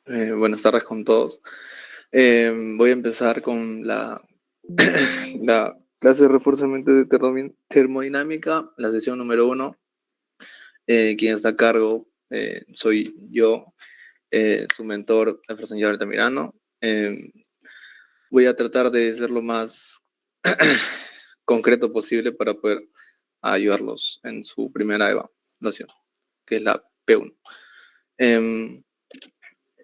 Buenas tardes con todos. Voy a empezar con la, la clase de reforzamiento de termodinámica, la sesión número 1. Quien está a cargo soy yo, su mentor, el profesor Alberto Mirano. Voy a tratar de ser lo más concreto posible para poder ayudarlos en su primera evaluación, que es la P1.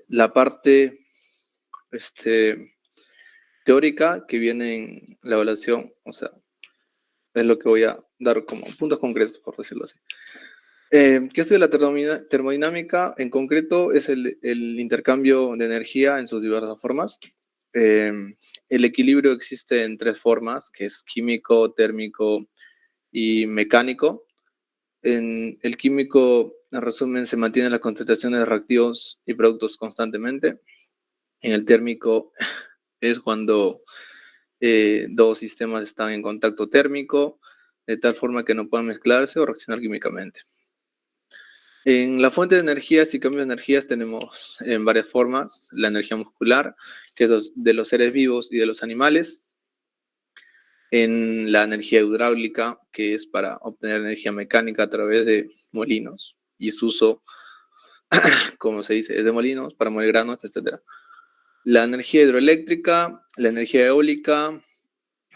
La parte teórica que viene en la evaluación, o sea, es lo que voy a dar como puntos concretos, por decirlo así. ¿Qué es la termodinámica? En concreto es el intercambio de energía en sus diversas formas. El equilibrio existe en 3 formas, que es químico, térmico y mecánico. En el químico, en resumen, se mantienen las concentraciones de reactivos y productos constantemente. En el térmico es cuando dos sistemas están en contacto térmico, de tal forma que no puedan mezclarse o reaccionar químicamente. En la fuente de energías y cambios de energías tenemos en varias formas. La energía muscular, que es de los seres vivos y de los animales. En la energía hidráulica, que es para obtener energía mecánica a través de molinos y su uso, como se dice, es de molinos para moler granos, etc. La energía hidroeléctrica, la energía eólica,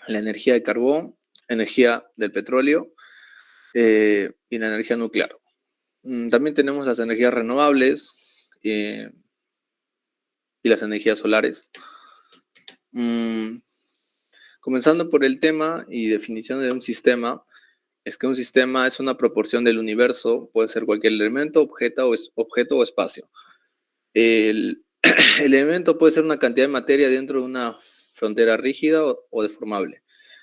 la energía de carbón, energía del petróleo y la energía nuclear. También tenemos las energías renovables y las energías solares. Comenzando por el tema y definición de un sistema, es que un sistema es una proporción del universo, puede ser cualquier elemento, objeto o espacio. El elemento puede ser una cantidad de materia dentro de una frontera rígida o deformable.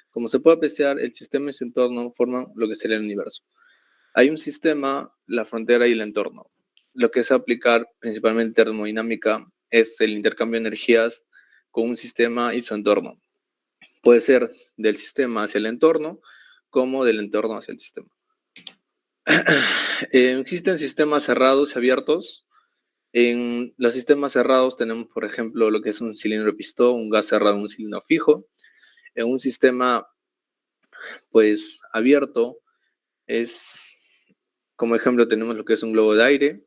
Como se puede apreciar, el sistema y su entorno forman lo que sería el universo. Hay un sistema, la frontera y el entorno. Lo que es aplicar principalmente termodinámica es el intercambio de energías con un sistema y su entorno. Puede ser del sistema hacia el entorno, como del entorno hacia el sistema. Existen sistemas cerrados y abiertos. En los sistemas cerrados tenemos, por ejemplo, lo que es un cilindro de pistón, un gas cerrado, un cilindro fijo. En un sistema, pues, abierto, como ejemplo, tenemos lo que es un globo de aire,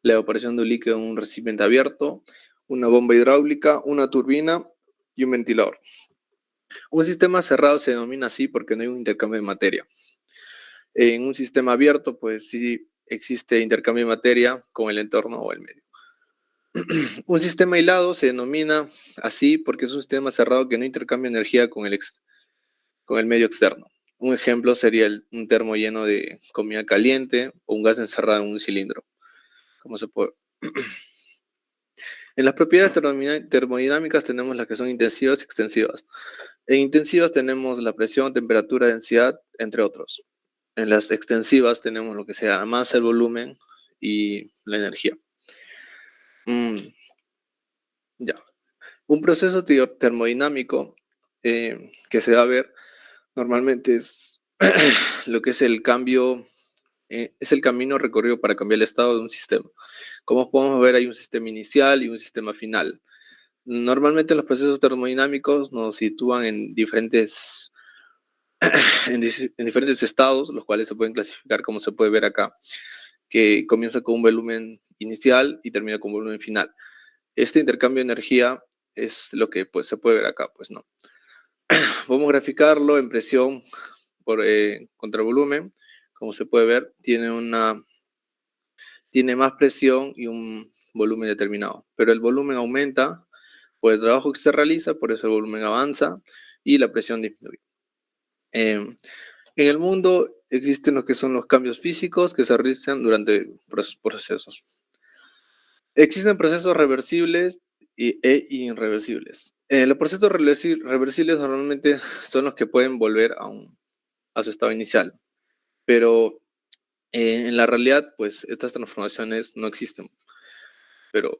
la evaporación de un líquido en un recipiente abierto, una bomba hidráulica, una turbina y un ventilador. Un sistema cerrado se denomina así porque no hay un intercambio de materia. En un sistema abierto, pues sí existe intercambio de materia con el entorno o el medio. Un sistema aislado se denomina así porque es un sistema cerrado que no intercambia energía con el medio externo. Un ejemplo sería un termo lleno de comida caliente o un gas encerrado en un cilindro. ¿Cómo se puede? En las propiedades termodinámicas tenemos las que son intensivas y extensivas. En intensivas tenemos la presión, temperatura, densidad, entre otros. En las extensivas tenemos lo que sea la masa, el volumen y la energía. Ya. Un proceso termodinámico que se va a ver normalmente es lo que es el cambio, es el camino recorrido para cambiar el estado de un sistema. Como podemos ver, hay un sistema inicial y un sistema final. Normalmente los procesos termodinámicos nos sitúan en diferentes estados, los cuales se pueden clasificar como se puede ver acá, que comienza con un volumen inicial y termina con un volumen final. Este intercambio de energía es lo que pues, se puede ver acá, pues no. Podemos graficarlo en presión contra volumen. Como se puede ver, tiene más presión y un volumen determinado, pero el volumen aumenta por el trabajo que se realiza, por eso el volumen avanza y la presión disminuye. En el mundo existen lo que son los cambios físicos que se realizan durante procesos. Existen procesos reversibles e irreversibles. Los procesos reversibles normalmente son los que pueden volver a su estado inicial, pero en la realidad, pues estas transformaciones no existen, pero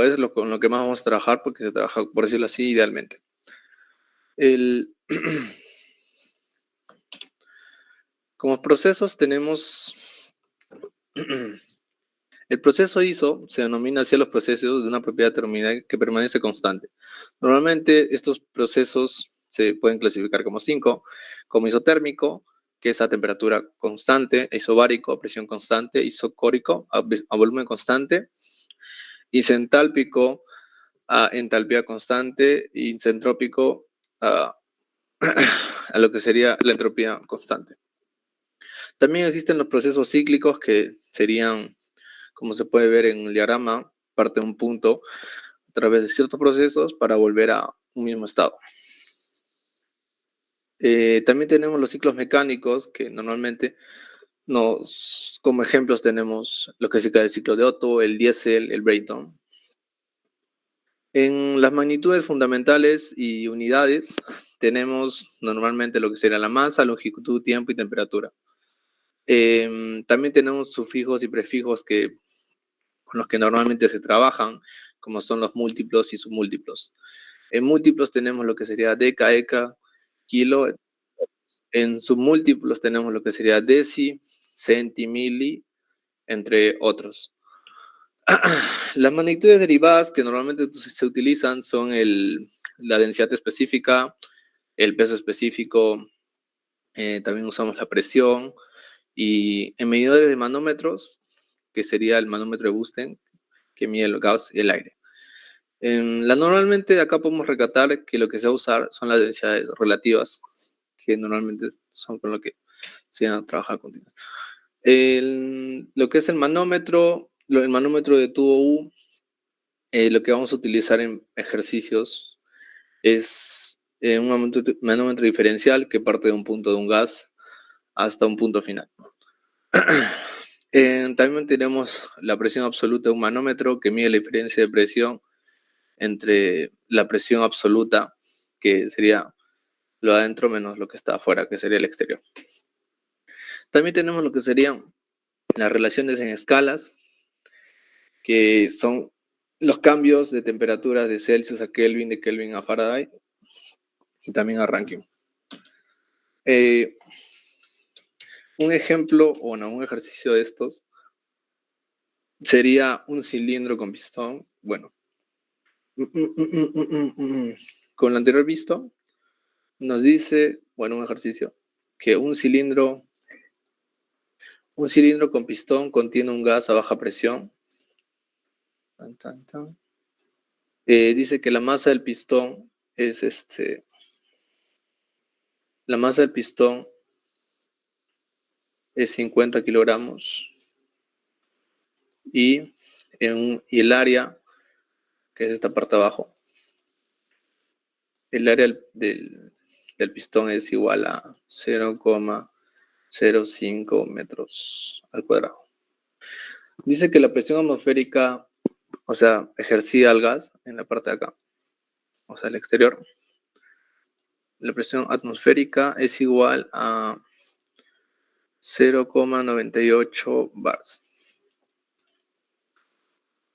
es con lo que más vamos a trabajar porque se trabaja, por decirlo así, idealmente. Como procesos tenemos El proceso ISO se denomina así a los procesos de una propiedad termodinámica que permanece constante. Normalmente estos procesos se pueden clasificar como 5, como isotérmico, que es a temperatura constante, isobárico a presión constante, isocórico a volumen constante, isentálpico a entalpía constante, y isentrópico a, a lo que sería la entropía constante. También existen los procesos cíclicos que serían, como se puede ver en el diagrama, parte de un punto a través de ciertos procesos para volver a un mismo estado. También tenemos los ciclos mecánicos que normalmente como ejemplos tenemos lo que es el ciclo de Otto, el Diesel, el Brayton. En las magnitudes fundamentales y unidades tenemos normalmente lo que sería la masa, longitud, tiempo y temperatura. También tenemos sufijos y prefijos con los que normalmente se trabajan, como son los múltiplos y submúltiplos. En múltiplos tenemos lo que sería deca, eca, kilo. En submúltiplos tenemos lo que sería deci, centi, mili, entre otros. Las magnitudes derivadas que normalmente se utilizan son la densidad específica, el peso específico, también usamos la presión, y en medidores de manómetros, que sería el manómetro de Busten, que mide el gas y el aire. Normalmente acá podemos recatar que lo que se va a usar son las densidades relativas, que normalmente son con lo que se van a trabajar a continuación. Lo que es el manómetro de tubo U, lo que vamos a utilizar en ejercicios es un manómetro diferencial que parte de un punto de un gas hasta un punto final. También tenemos la presión absoluta de un manómetro que mide la diferencia de presión entre la presión absoluta, que sería lo de adentro menos lo que está afuera, que sería el exterior. También tenemos lo que serían las relaciones en escalas, que son los cambios de temperatura de Celsius a Kelvin, de Kelvin a Faraday y también a Rankine. Un ejemplo, un ejercicio de estos sería un cilindro con pistón. Bueno, con lo anterior visto, nos dice, un ejercicio, que un cilindro con pistón contiene un gas a baja presión. Dice que la masa del pistón es la masa del pistón es 50 kilogramos y el área, que es esta parte de abajo, el área del pistón es igual a 0,05 metros al cuadrado. Dice que la presión atmosférica, ejercida al gas en la parte de acá, el exterior, la presión atmosférica es igual a 0,98 bars,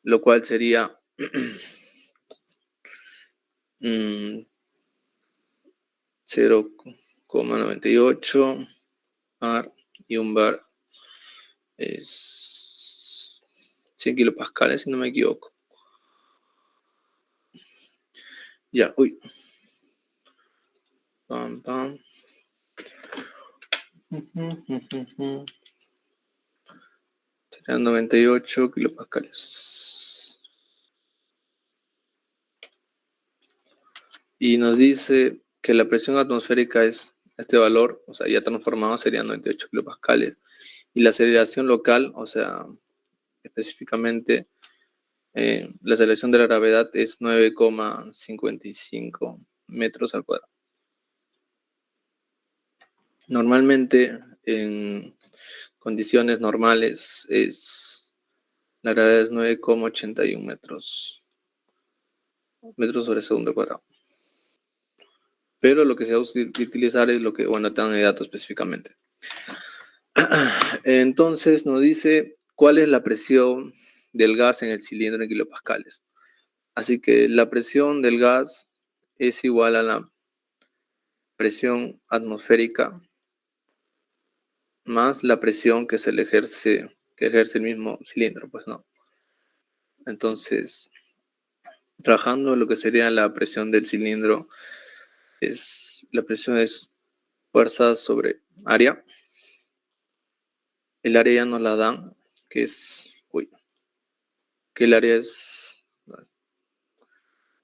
lo cual sería 0,98 bar, y un bar es 100 kilopascales, si no me equivoco. Ya, uy. Pam, pam. Serán 98 kilopascales. Y nos dice que la presión atmosférica es este valor, ya transformado serían 98 kilopascales. Y la aceleración local, específicamente, la aceleración de la gravedad es 9,55 metros al cuadrado. Normalmente, en condiciones normales, la gravedad es 9,81 metros sobre segundo cuadrado. Pero lo que se va a utilizar es lo que, te dan el dato específicamente. Entonces nos dice cuál es la presión del gas en el cilindro en kilopascales. Así que la presión del gas es igual a la presión atmosférica más la presión que se le ejerce, que ejerce el mismo cilindro, pues no. Entonces, trabajando lo que sería la presión del cilindro, la presión es fuerza sobre área. El área ya nos la dan, que el área es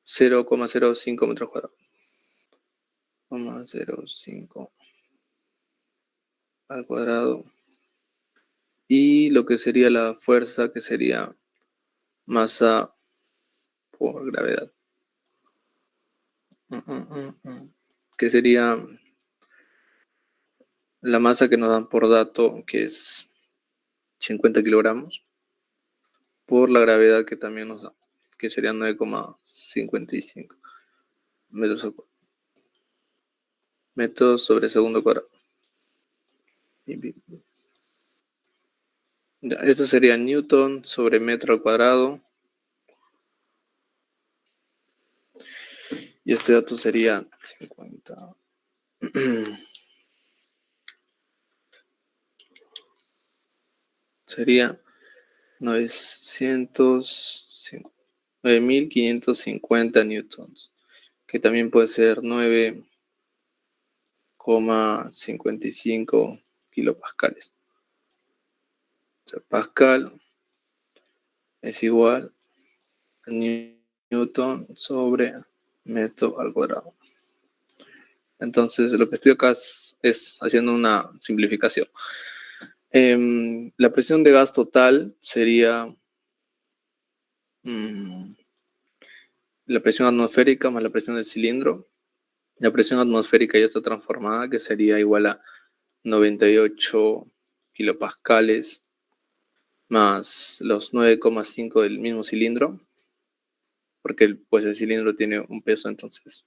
0,05 metros cuadrados. 0,05 al cuadrado. Y lo que sería la fuerza, que sería masa por gravedad. Que sería la masa que nos dan por dato, que es 50 kilogramos, por la gravedad que también nos da, que sería 9,55 metros sobre segundo cuadrado. Ya, esto sería Newton sobre metro al cuadrado. Y este dato sería 50. Sería 9.550 newtons, que también puede ser 9,55 kilopascales. O sea, pascal es igual a newton sobre metro al cuadrado. Entonces, lo que estoy acá es haciendo una simplificación. La presión de gas total sería la presión atmosférica más la presión del cilindro. La presión atmosférica ya está transformada, que sería igual a 98 kilopascales más los 9,5 del mismo cilindro, porque pues el cilindro tiene un peso, entonces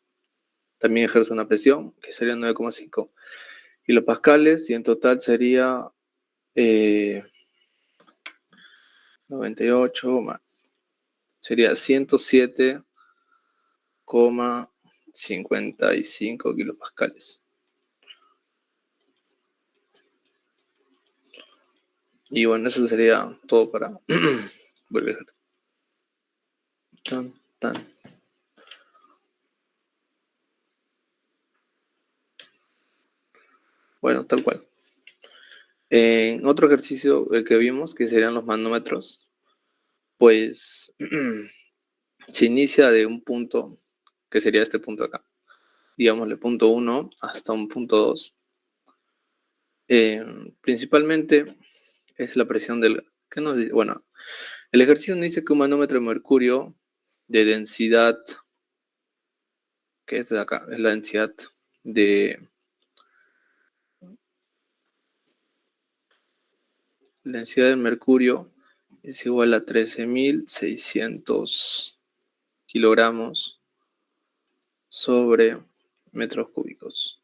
también ejerce una presión, que sería 9,5 kilopascales, y en total sería 98 más, sería 107,55 kilopascales. Y bueno, eso sería todo para volver. Tan, tan. Bueno, tal cual. En otro ejercicio, el que vimos, que serían los manómetros, pues se inicia de un punto, que sería este punto acá, digámosle punto 1 hasta un punto 2. Principalmente es la presión del... ¿Qué nos dice? Bueno, el ejercicio nos dice que un manómetro de mercurio de densidad, que es de acá, es la densidad de... La densidad del mercurio es igual a 13.600 kilogramos sobre metros cúbicos.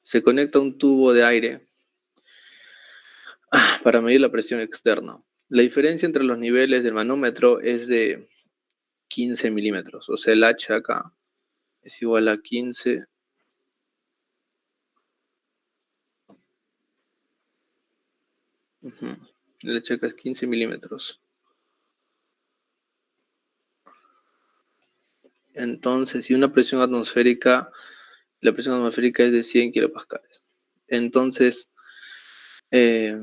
Se conecta un tubo de aire para medir la presión externa. La diferencia entre los niveles del manómetro es de 15 milímetros, o sea, el H acá es igual a 15. El H acá es 15 milímetros. Entonces, si una presión atmosférica, la presión atmosférica es de 100 kilopascales. Entonces, de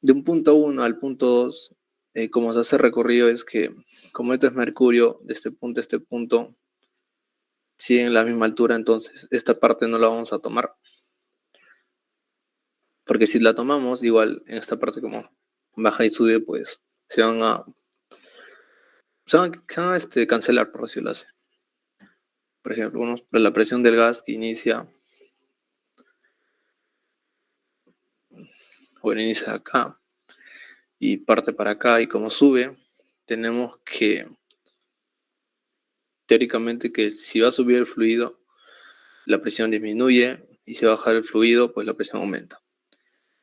un punto 1 al punto 2, como se hace recorrido es que, como esto es mercurio, de este punto a este punto, siguen la misma altura, entonces esta parte no la vamos a tomar. Porque si la tomamos, igual en esta parte como baja y sube, pues se van a cancelar, por decirlo así. Por ejemplo, la presión del gas que inicia acá y parte para acá, y como sube, tenemos que, teóricamente, que si va a subir el fluido, la presión disminuye, y si va a bajar el fluido, pues la presión aumenta.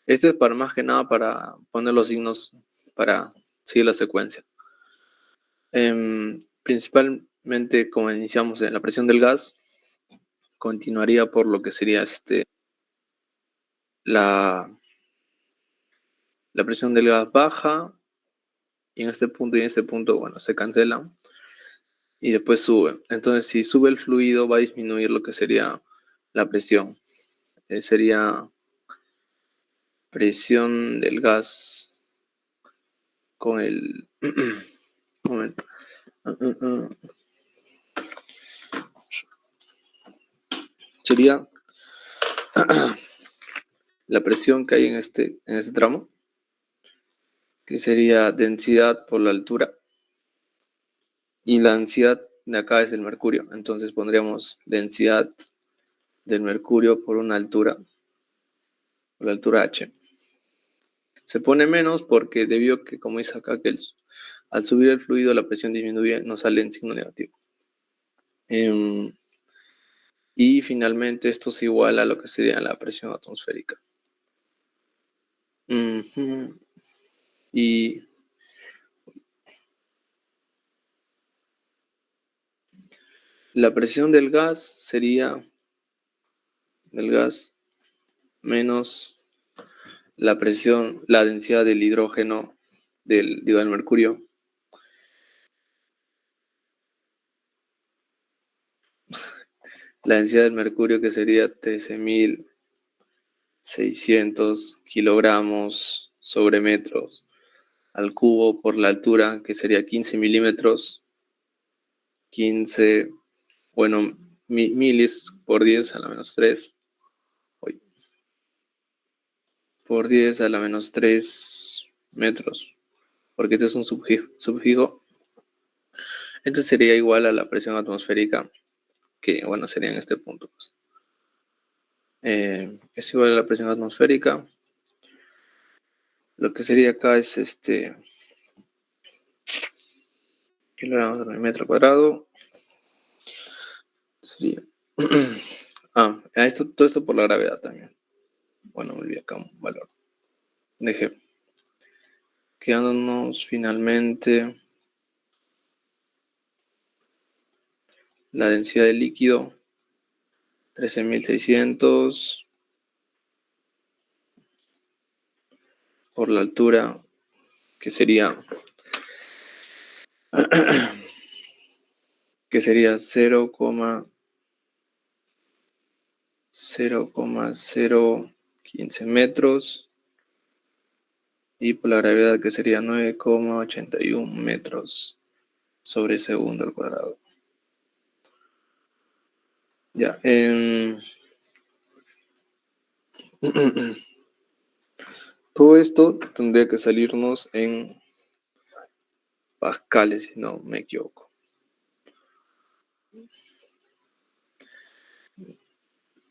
Esto es para más que nada para poner los signos para seguir la secuencia. Principalmente, como iniciamos en la presión del gas, continuaría por lo que sería la la presión del gas baja y en este punto, bueno, se cancelan y después sube. Entonces, si sube el fluido, va a disminuir lo que sería la presión. Sería presión del gas con el... momento. Sería la presión que hay en este tramo, que sería densidad por la altura, y la densidad de acá es el mercurio. Entonces pondríamos densidad del mercurio por una altura, por la altura H. Se pone menos porque debido a que, como dice acá, que al subir el fluido la presión disminuye, nos sale en signo negativo. Y finalmente esto es igual a lo que sería la presión atmosférica. Y la presión del gas sería del gas menos la presión, la densidad del hidrógeno, del mercurio. La densidad del mercurio, que sería 13.600 kilogramos sobre metros al cubo por la altura, que sería 15 milímetros, 15, bueno, milis por 10 a la menos 3, por 10 a la menos 3 metros, porque este es un sufijo. Este sería igual a la presión atmosférica, que bueno, sería en este punto. Pues. Es igual a la presión atmosférica. Lo que sería acá es kilogramos por metro cuadrado. Sería. Todo esto por la gravedad también. Bueno, me olvidé acá un valor. Dejé. Quedándonos finalmente la densidad del líquido, 13.600 por la altura, que sería 0,015 metros, y por la gravedad, que sería 9,81 metros sobre segundo al cuadrado. Ya, todo esto tendría que salirnos en pascales, si no me equivoco.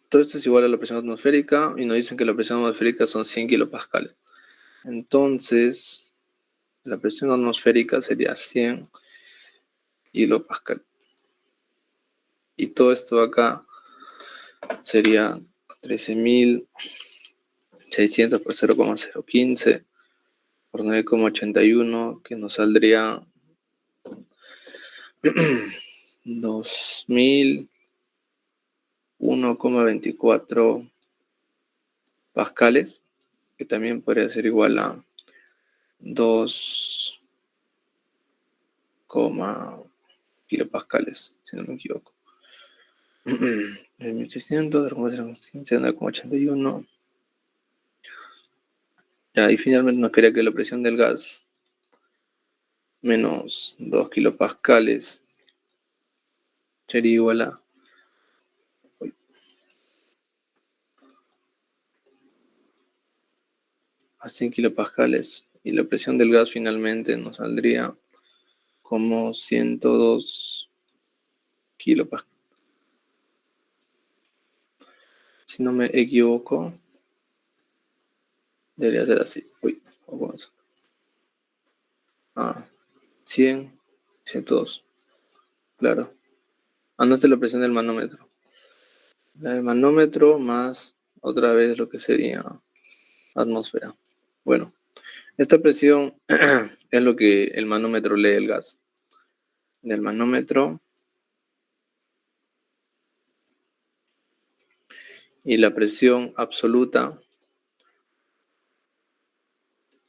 Todo esto es igual a la presión atmosférica y nos dicen que la presión atmosférica son 100 kilopascales. Entonces, la presión atmosférica sería 100 kilopascales. Y todo esto acá sería 13.600 por 0,015 por 9,81, que nos saldría 2.001,24 pascales, que también podría ser igual a 2, kilopascales, si no me equivoco. 1600, 0,81. Ya, y finalmente nos quedaría que la presión del gas menos 2 kilopascales sería igual a 100 kilopascales, y la presión del gas finalmente nos saldría como 102 kilopascales. Si no me equivoco, debería ser así. 100, 102. Claro. No es la presión del manómetro. La del manómetro más otra vez lo que sería atmósfera. Bueno, esta presión es lo que el manómetro lee el gas. Del manómetro. Y la presión absoluta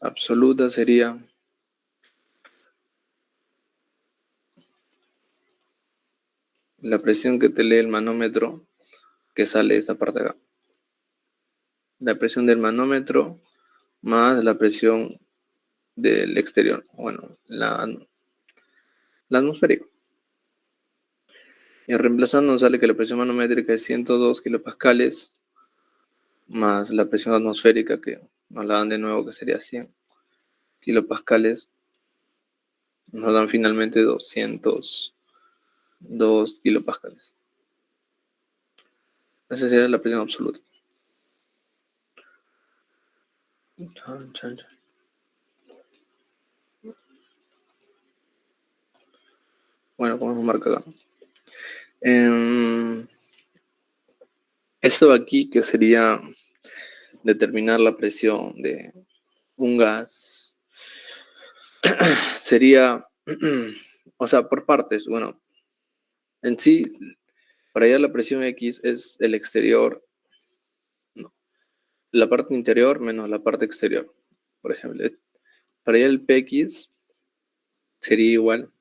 absoluta sería la presión que te lee el manómetro que sale de esta parte de acá. La presión del manómetro más la presión del exterior. Bueno, la atmosférica. Y reemplazando nos sale que la presión manométrica es 102 kilopascales más la presión atmosférica que nos la dan de nuevo que sería 100 kilopascales. Nos dan finalmente 202 kilopascales. Esa sería la presión absoluta. Bueno, como nos marca acá. Esto de aquí que sería determinar la presión de un gas sería, o sea, por partes. Bueno, en sí, para allá la presión X es el exterior, no, la parte interior menos la parte exterior. Por ejemplo, para allá el PX sería igual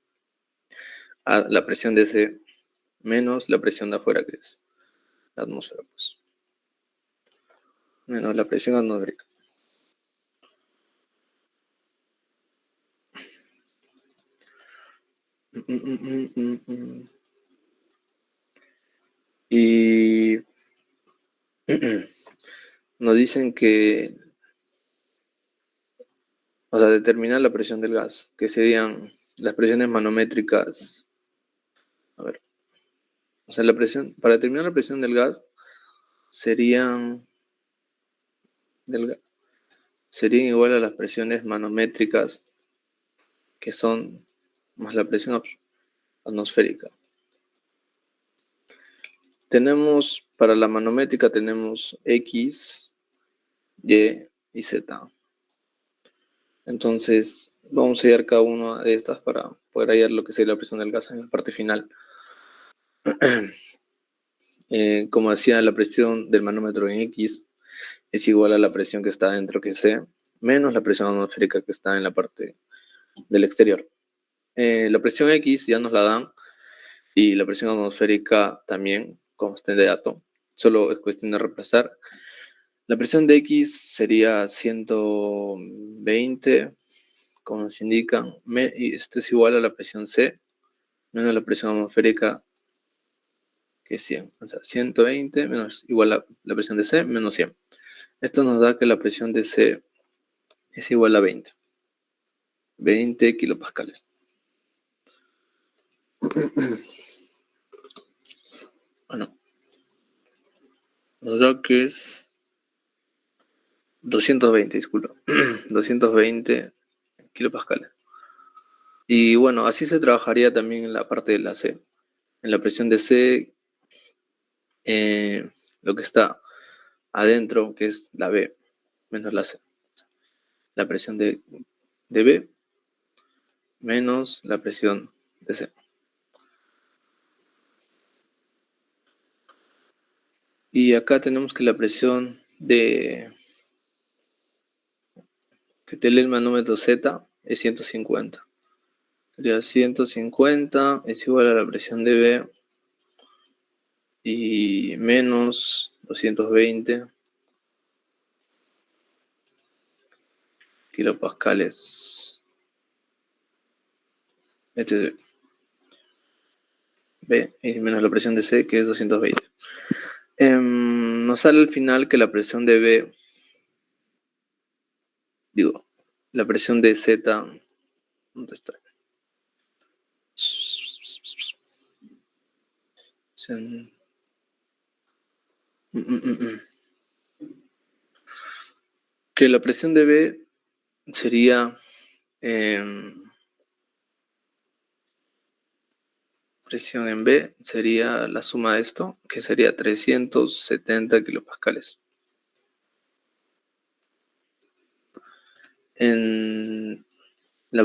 a la presión de C menos la presión de afuera, que es la atmósfera, pues. Menos la presión atmosférica. Y nos dicen que, o sea, determinar la presión del gas, que serían las presiones manométricas. A ver, o sea, la presión, para determinar la presión del gas serían, serían igual a las presiones manométricas, que son más la presión atmosférica. Tenemos, para la manométrica tenemos X, Y y Z. Entonces, vamos a hallar cada una de estas para poder hallar lo que sería la presión del gas en la parte final. Como decía, la presión del manómetro en X es igual a la presión que está dentro, que es C, menos la presión atmosférica que está en la parte del exterior. La presión X ya nos la dan y la presión atmosférica también, como está de dato. Solo es cuestión de reemplazar. La presión de X sería 120, como nos indican, y esto es igual a la presión C, menos la presión atmosférica, que es 100. O sea, 120 menos igual a la presión de C menos 100. Esto nos da que la presión de C es igual a 20. 20 kilopascales. Bueno, nos da que es 220, disculpa. 220 kilopascales. Y bueno, así se trabajaría también en la parte de la C. En la presión de C, lo que está adentro, que es la B, menos la C. La presión de B menos la presión de C. Y acá tenemos que la presión que te lee el manómetro Z es 150. Sería 150 es igual a la presión de B y menos 220 kilopascales. Este es B y menos la presión de C, que es 220. Nos sale al final que la presión de B, la presión de Z, ¿dónde está? Que la presión de B sería presión en B sería la suma de esto, que sería 370 kilopascales. En la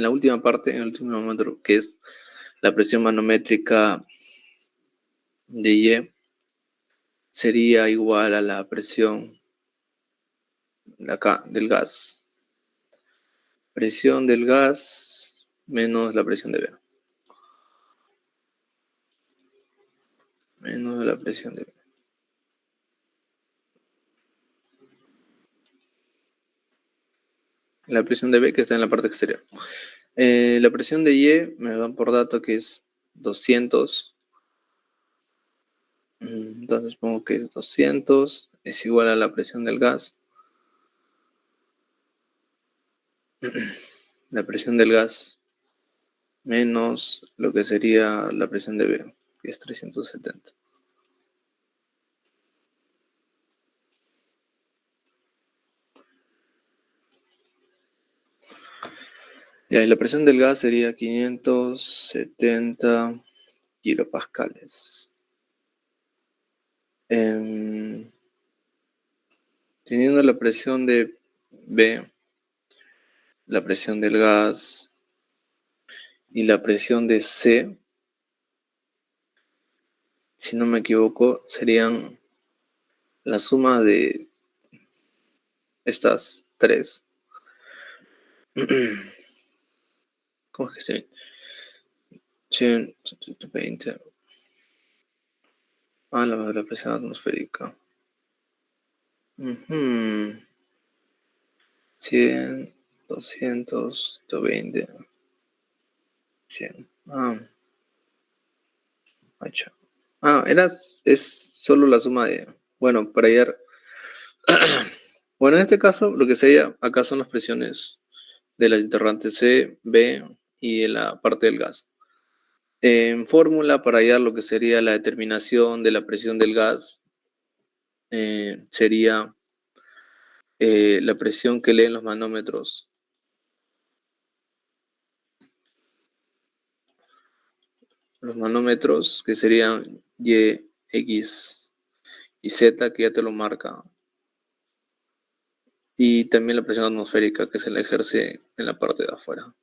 última parte, en el último manómetro, que es la presión manométrica de Y, sería igual a la presión de acá del gas, Presión del gas menos la presión de B. Menos la presión de B. La presión de B que está en la parte exterior. La presión de Y me dan por dato que es 200. Entonces pongo que es 200 es igual a la presión del gas. La presión del gas menos lo que sería la presión de B, que es 370. Y la presión del gas sería 570 kilopascales. Teniendo la presión de B, la presión del gas y la presión de C, si no me equivoco, serían la suma de estas tres. ¿Cómo es que se ve? 120. La presión atmosférica. 100, 200, 120, 100. Es solo la suma de. Bueno, para hallar. Bueno, en este caso, lo que sería acá son las presiones de las interrogantes C, B y en la parte del gas. En fórmula, para hallar lo que sería la determinación de la presión del gas, sería la presión que leen los manómetros. Los manómetros, que serían Y, X y Z, que ya te lo marca. Y también la presión atmosférica, que se la ejerce en la parte de afuera.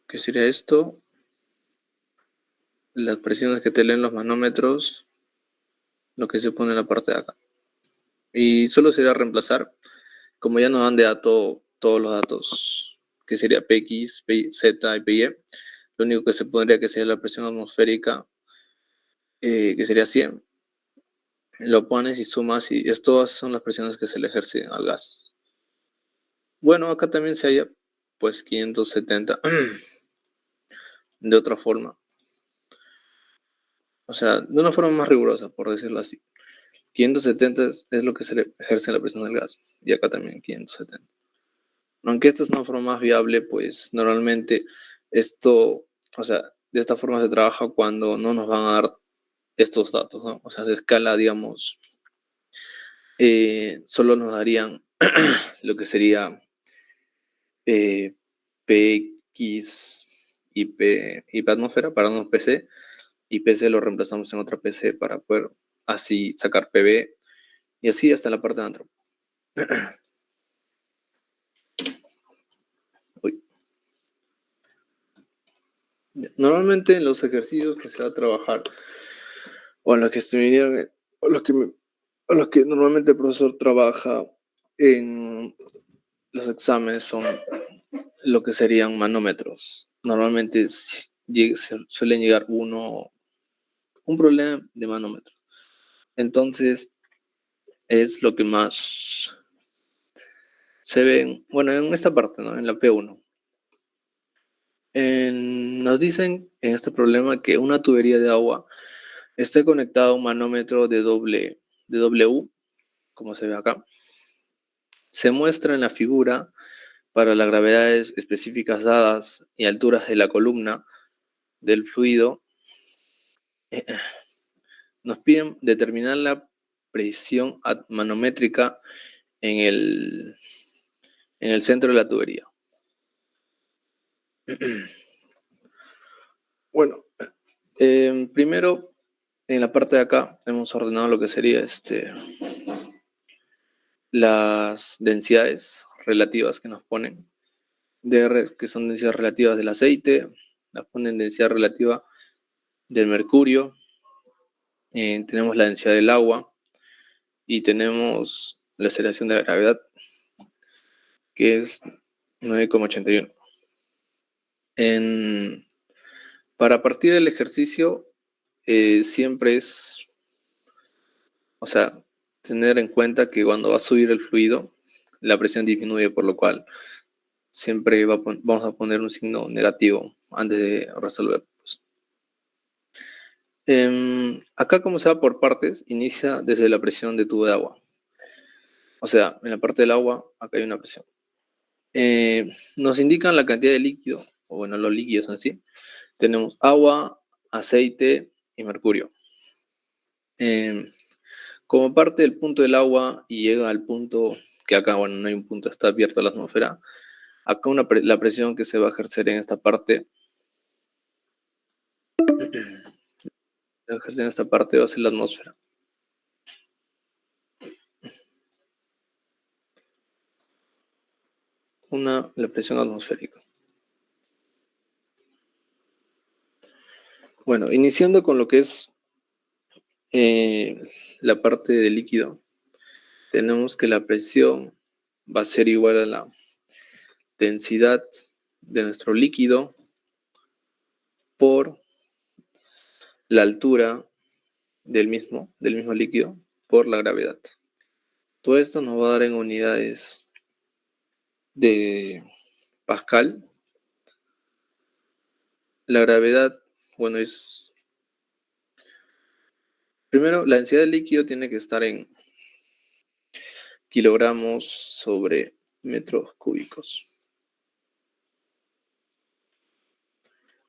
¿Qué sería esto? Las presiones que te leen los manómetros, lo que se pone en la parte de acá. Y solo sería reemplazar, como ya nos dan de dato todos los datos, que sería PX, PZ y PY, lo único que se pondría que sería la presión atmosférica, que sería 100. Lo pones y sumas y estas son las presiones que se le ejercen al gas. Bueno, acá también se halla pues 570 de otra forma. O sea, de una forma más rigurosa, por decirlo así. 570 es lo que se le ejerce la presión del gas. Y acá también 570. Aunque esta es una forma más viable, pues normalmente esto, o sea, de esta forma se trabaja cuando no nos van a dar estos datos, ¿no? O sea, de escala, digamos, solo nos darían lo que sería PX y P atmósfera para unos PC, y PC lo reemplazamos en otra PC para poder así sacar PB, y así hasta la parte de adentro. Normalmente en los ejercicios que se va a trabajar, o en los que estuvieran, o los que normalmente el profesor trabaja en los exámenes son lo que serían manómetros. Normalmente suelen llegar un problema de manómetro. Entonces es lo que más se ve, bueno, en esta parte, ¿no? En la P1. Nos dicen en este problema que una tubería de agua esté conectada a un manómetro de W, como se ve acá. Se muestra en la figura para las gravedades específicas dadas y alturas de la columna del fluido. Nos piden determinar la presión manométrica en el centro de la tubería. Bueno, primero en la parte de acá hemos ordenado lo que sería las densidades relativas que nos ponen. DR, que son densidades relativas del aceite, las ponen densidad relativa del mercurio, tenemos la densidad del agua y tenemos la aceleración de la gravedad, que es 9,81. Para partir del ejercicio, siempre es, o sea, tener en cuenta que cuando va a subir el fluido, la presión disminuye, por lo cual siempre vamos a poner un signo negativo antes de resolver. Pues. Acá, como se va por partes, inicia desde la presión de tubo de agua. O sea, en la parte del agua, acá hay una presión. Nos indican la cantidad de líquido, o bueno, los líquidos en sí. Tenemos agua, aceite y mercurio. Como parte del punto del agua y llega al punto, que acá, bueno, no hay un punto, está abierta la atmósfera, acá la presión que se va a ejercer en esta parte, va a ser la atmósfera. La presión atmosférica. Bueno, iniciando con lo que es la parte del líquido, tenemos que la presión va a ser igual a la densidad de nuestro líquido por la altura del mismo líquido por la gravedad. Todo esto nos va a dar en unidades de Pascal. La gravedad, bueno, es... Primero, la densidad del líquido tiene que estar en kilogramos sobre metros cúbicos.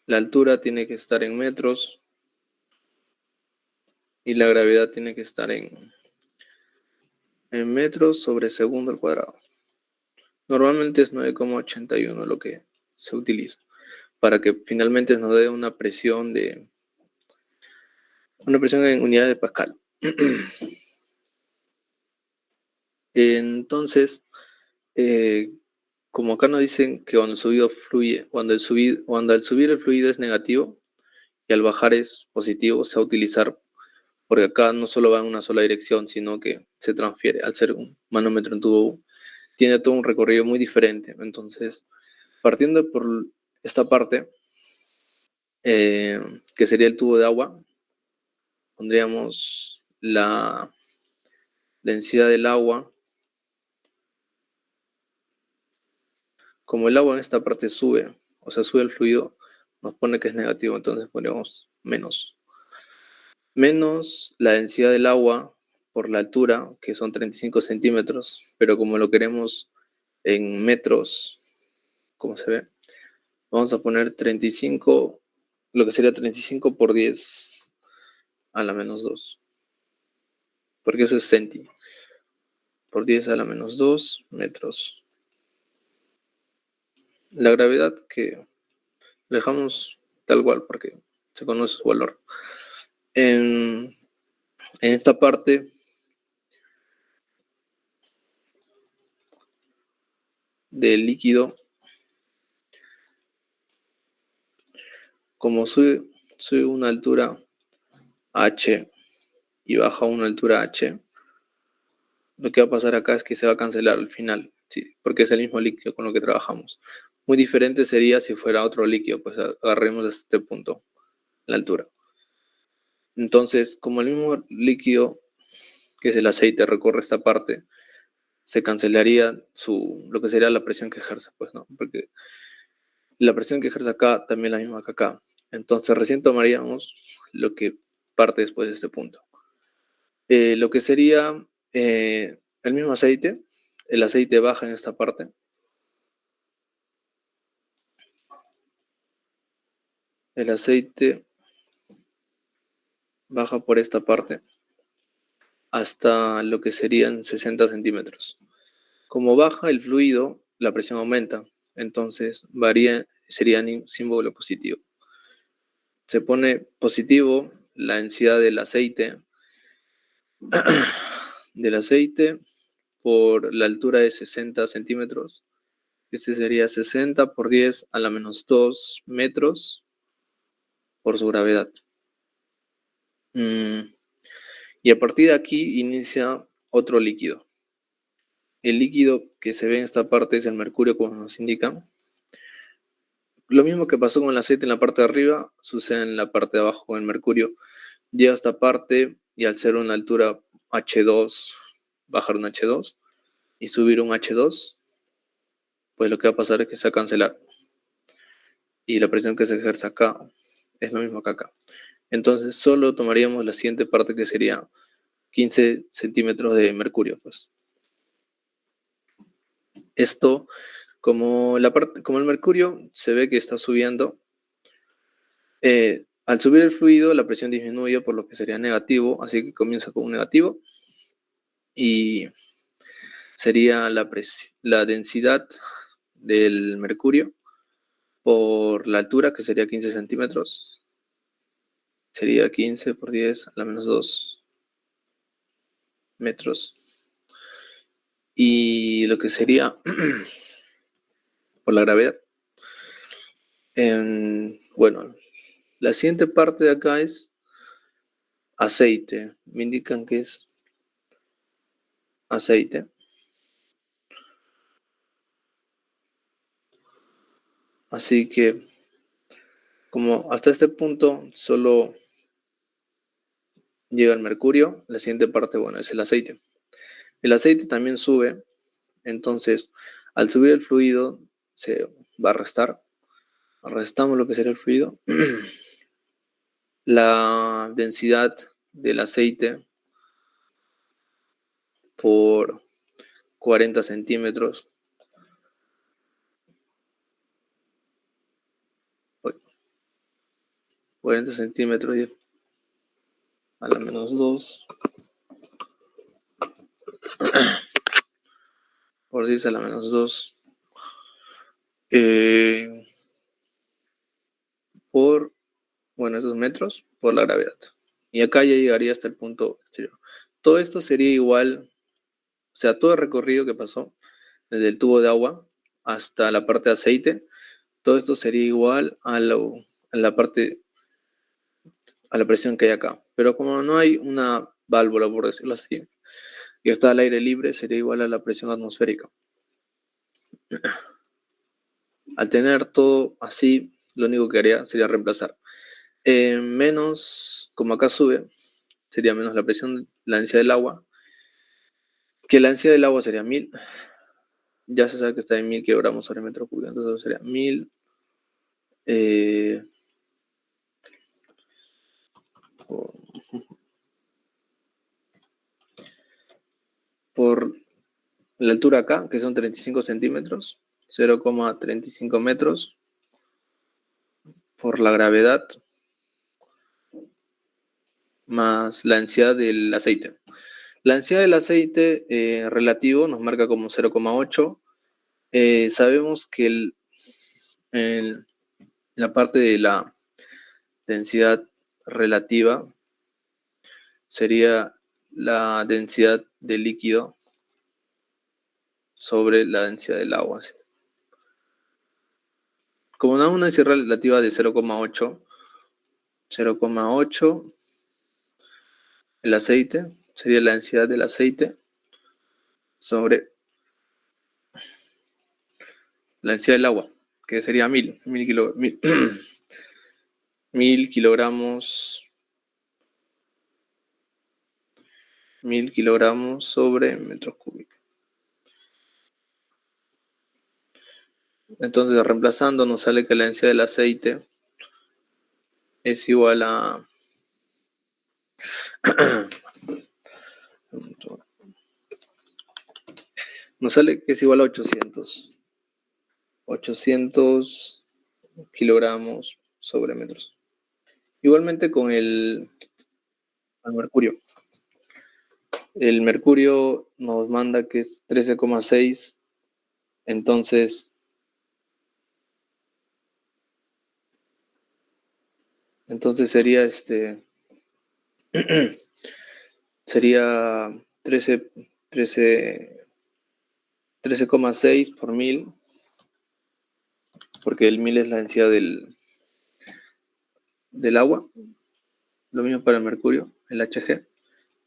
La altura tiene que estar en metros y la gravedad tiene que estar en metros sobre segundo al cuadrado. Normalmente es 9,81 lo que se utiliza para que finalmente nos dé una presión en unidades de Pascal. Entonces, como acá nos dicen que cuando el fluido fluye, cuando al subir el fluido es negativo y al bajar es positivo, se va a utilizar, porque acá no solo va en una sola dirección, sino que se transfiere. Al ser un manómetro en tubo U, tiene todo un recorrido muy diferente. Entonces, partiendo por esta parte, que sería el tubo de agua, pondríamos la densidad del agua. Como el agua en esta parte sube, o sea, sube el fluido, nos pone que es negativo, entonces ponemos menos. Menos la densidad del agua por la altura, que son 35 centímetros, pero como lo queremos en metros, como se ve, vamos a poner 35, lo que sería 35 por 10 a la menos 2, porque eso es centi, por 10 a la menos 2 metros. La gravedad que lo dejamos tal cual, porque se conoce su valor. En esta parte del líquido, como sube una altura h y baja una altura h, lo que va a pasar acá es que se va a cancelar al final, ¿sí? Porque es el mismo líquido con lo que trabajamos. Muy diferente sería si fuera otro líquido, pues agarremos este punto, la altura. Entonces, como el mismo líquido, que es el aceite, recorre esta parte, se cancelaría lo que sería la presión que ejerce, pues, ¿no? Porque la presión que ejerce acá también es la misma que acá. Entonces, recién tomaríamos lo que parte después de este punto. Lo que sería el mismo aceite, el aceite baja en esta parte. El aceite baja por esta parte hasta lo que serían 60 centímetros. Como baja el fluido, la presión aumenta, entonces sería símbolo positivo. Se pone positivo la densidad del aceite por la altura de 60 centímetros. Este sería 60 por 10 a la menos 2 metros por su gravedad. Y a partir de aquí inicia otro líquido. El líquido que se ve en esta parte es el mercurio, como nos indican. Lo mismo que pasó con el aceite en la parte de arriba, sucede en la parte de abajo con el mercurio. Llega a esta parte y al ser una altura H2, bajar un H2 y subir un H2, pues lo que va a pasar es que se va a cancelar. Y la presión que se ejerce acá es lo mismo que acá. Entonces solo tomaríamos la siguiente parte, que sería 15 centímetros de mercurio. Pues. Esto, como el mercurio se ve que está subiendo, al subir el fluido la presión disminuye, por lo que sería negativo, así que comienza con un negativo y sería la densidad del mercurio por la altura, que sería 15 centímetros, sería 15 por 10 a la menos 2 metros. Y lo que sería por la gravedad. Bueno, la siguiente parte de acá es aceite. Me indican que es aceite. Así que, como hasta este punto solo llega el mercurio, la siguiente parte, bueno, es el aceite. El aceite también sube, entonces al subir el fluido se va a restar. Restamos lo que sería el fluido. La densidad del aceite por 40 centímetros. 40 centímetros a la menos 2 por 10 a la menos 2 por, bueno, esos metros por la gravedad. Y acá ya llegaría hasta el punto exterior. Todo esto sería igual, o sea, todo el recorrido que pasó desde el tubo de agua hasta la parte de aceite, todo esto sería igual a la parte, a la presión que hay acá. Pero como no hay una válvula, por decirlo así, y está al aire libre, sería igual a la presión atmosférica. Al tener todo así, lo único que haría sería reemplazar. Menos, como acá sube, sería menos la presión, la densidad del agua, que la densidad del agua sería 1000. Ya se sabe que está en 1000 kilogramos sobre metro cúbico, entonces sería 1000 por la altura acá, que son 35 centímetros, 0,35 metros, por la gravedad, más la densidad del aceite. La densidad del aceite relativo nos marca como 0,8. Sabemos que la parte de la densidad relativa sería la densidad del líquido sobre la densidad del agua. Como no es una densidad relativa de 0,8, el aceite sería la densidad del aceite sobre la densidad del agua, que sería 1000 kilogramos 1000 kilogramos sobre metros cúbicos. Entonces, reemplazando, nos sale que la densidad del aceite es igual a nos sale que es igual a 800 kilogramos sobre metros. Igualmente con el mercurio. El mercurio nos manda que es 13,6. Entonces sería sería 13,6 por 1000, porque el 1000 es la densidad del agua. Lo mismo para el mercurio, el Hg.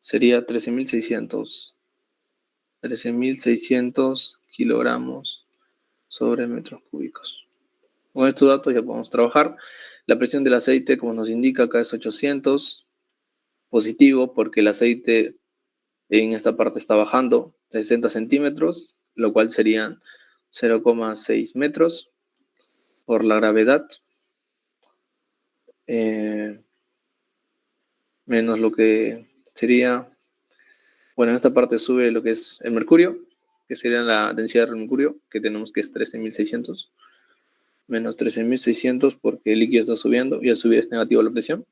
sería 13.600 kilogramos sobre metros cúbicos. Con estos datos ya podemos trabajar. La presión del aceite, como nos indica acá, es 800, positivo porque el aceite en esta parte está bajando 60 centímetros, lo cual serían 0,6 metros por la gravedad, menos lo que sería, bueno, en esta parte sube lo que es el mercurio, que sería la densidad del mercurio, que tenemos que es 13.600, menos 13.600 porque el líquido está subiendo y al subir es negativo la presión,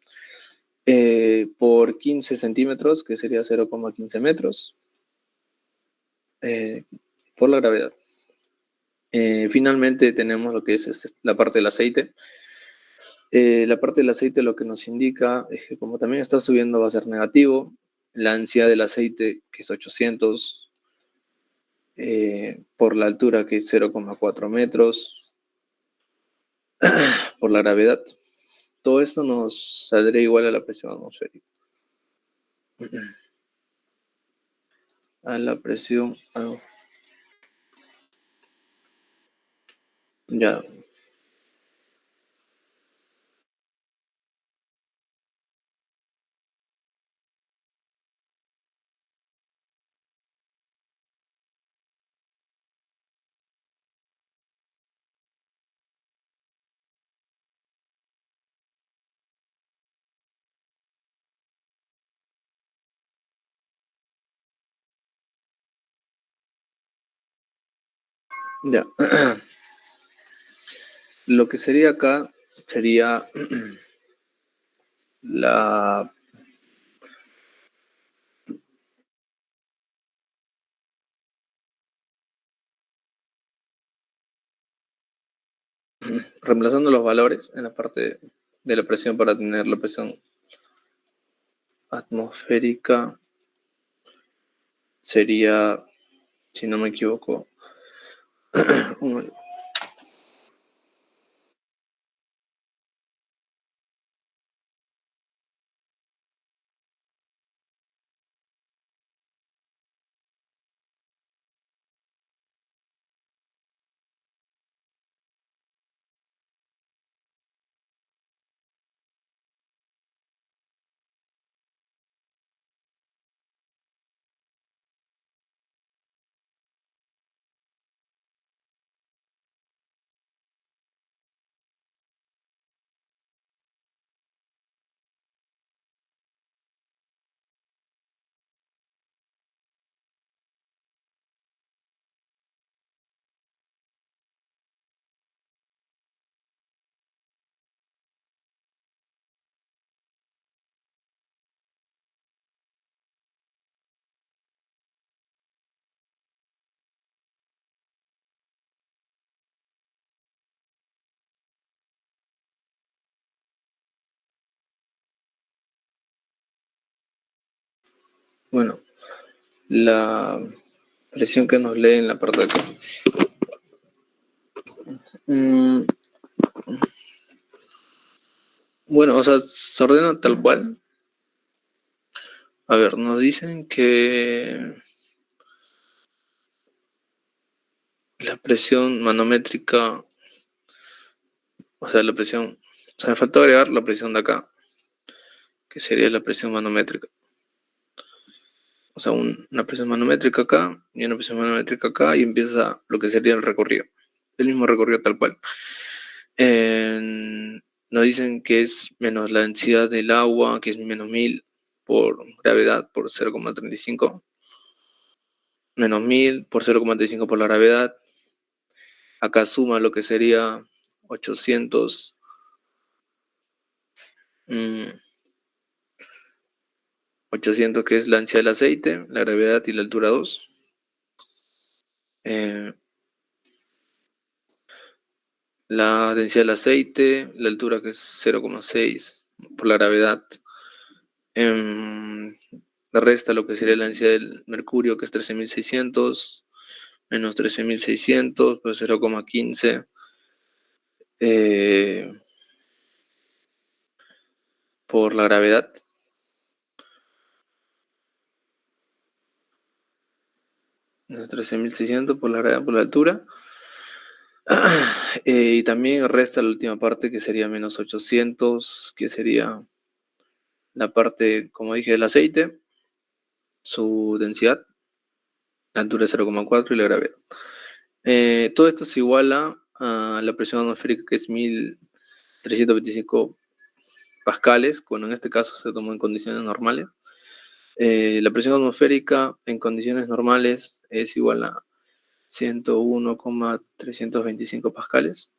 por 15 centímetros, que sería 0,15 metros, por la gravedad. Finalmente tenemos lo que es la parte del aceite. La parte del aceite lo que nos indica es que como también está subiendo va a ser negativo. La densidad del aceite, que es 800, por la altura, que es 0,4 metros, por la gravedad. Todo esto nos saldría igual a la presión atmosférica. A la presión... ya. Ya. Lo que sería acá sería la... reemplazando los valores en la parte de la presión para tener la presión atmosférica, sería, si no me equivoco, bueno, la presión que nos lee en la parte de acá. Bueno, o sea, se ordena tal cual. A ver, nos dicen que la presión manométrica, o sea, la presión, o sea, me faltó agregar la presión de acá, que sería la presión manométrica. O sea, una presión manométrica acá y una presión manométrica acá y empieza lo que sería el recorrido. El mismo recorrido tal cual. Nos dicen que es menos la densidad del agua, que es menos 1000 por gravedad, por 0,35. Menos 1000 por 0,35 por la gravedad. Acá suma lo que sería 800. 800 que es la densidad del aceite, la gravedad y la altura 2. La densidad del aceite, la altura que es 0,6 por la gravedad. Resta lo que sería la densidad del mercurio, que es 13.600, menos 13.600, pues 0,15 por la gravedad. Menos 13.600 por la gravedad, por la altura. Y también resta la última parte, que sería menos 800, que sería la parte, como dije, del aceite, su densidad, la altura es 0,4 y la gravedad. Todo esto se iguala a la presión atmosférica, que es 1325 pascales, cuando en este caso se tomó en condiciones normales. La presión atmosférica en condiciones normales es igual a 101,325 pascales.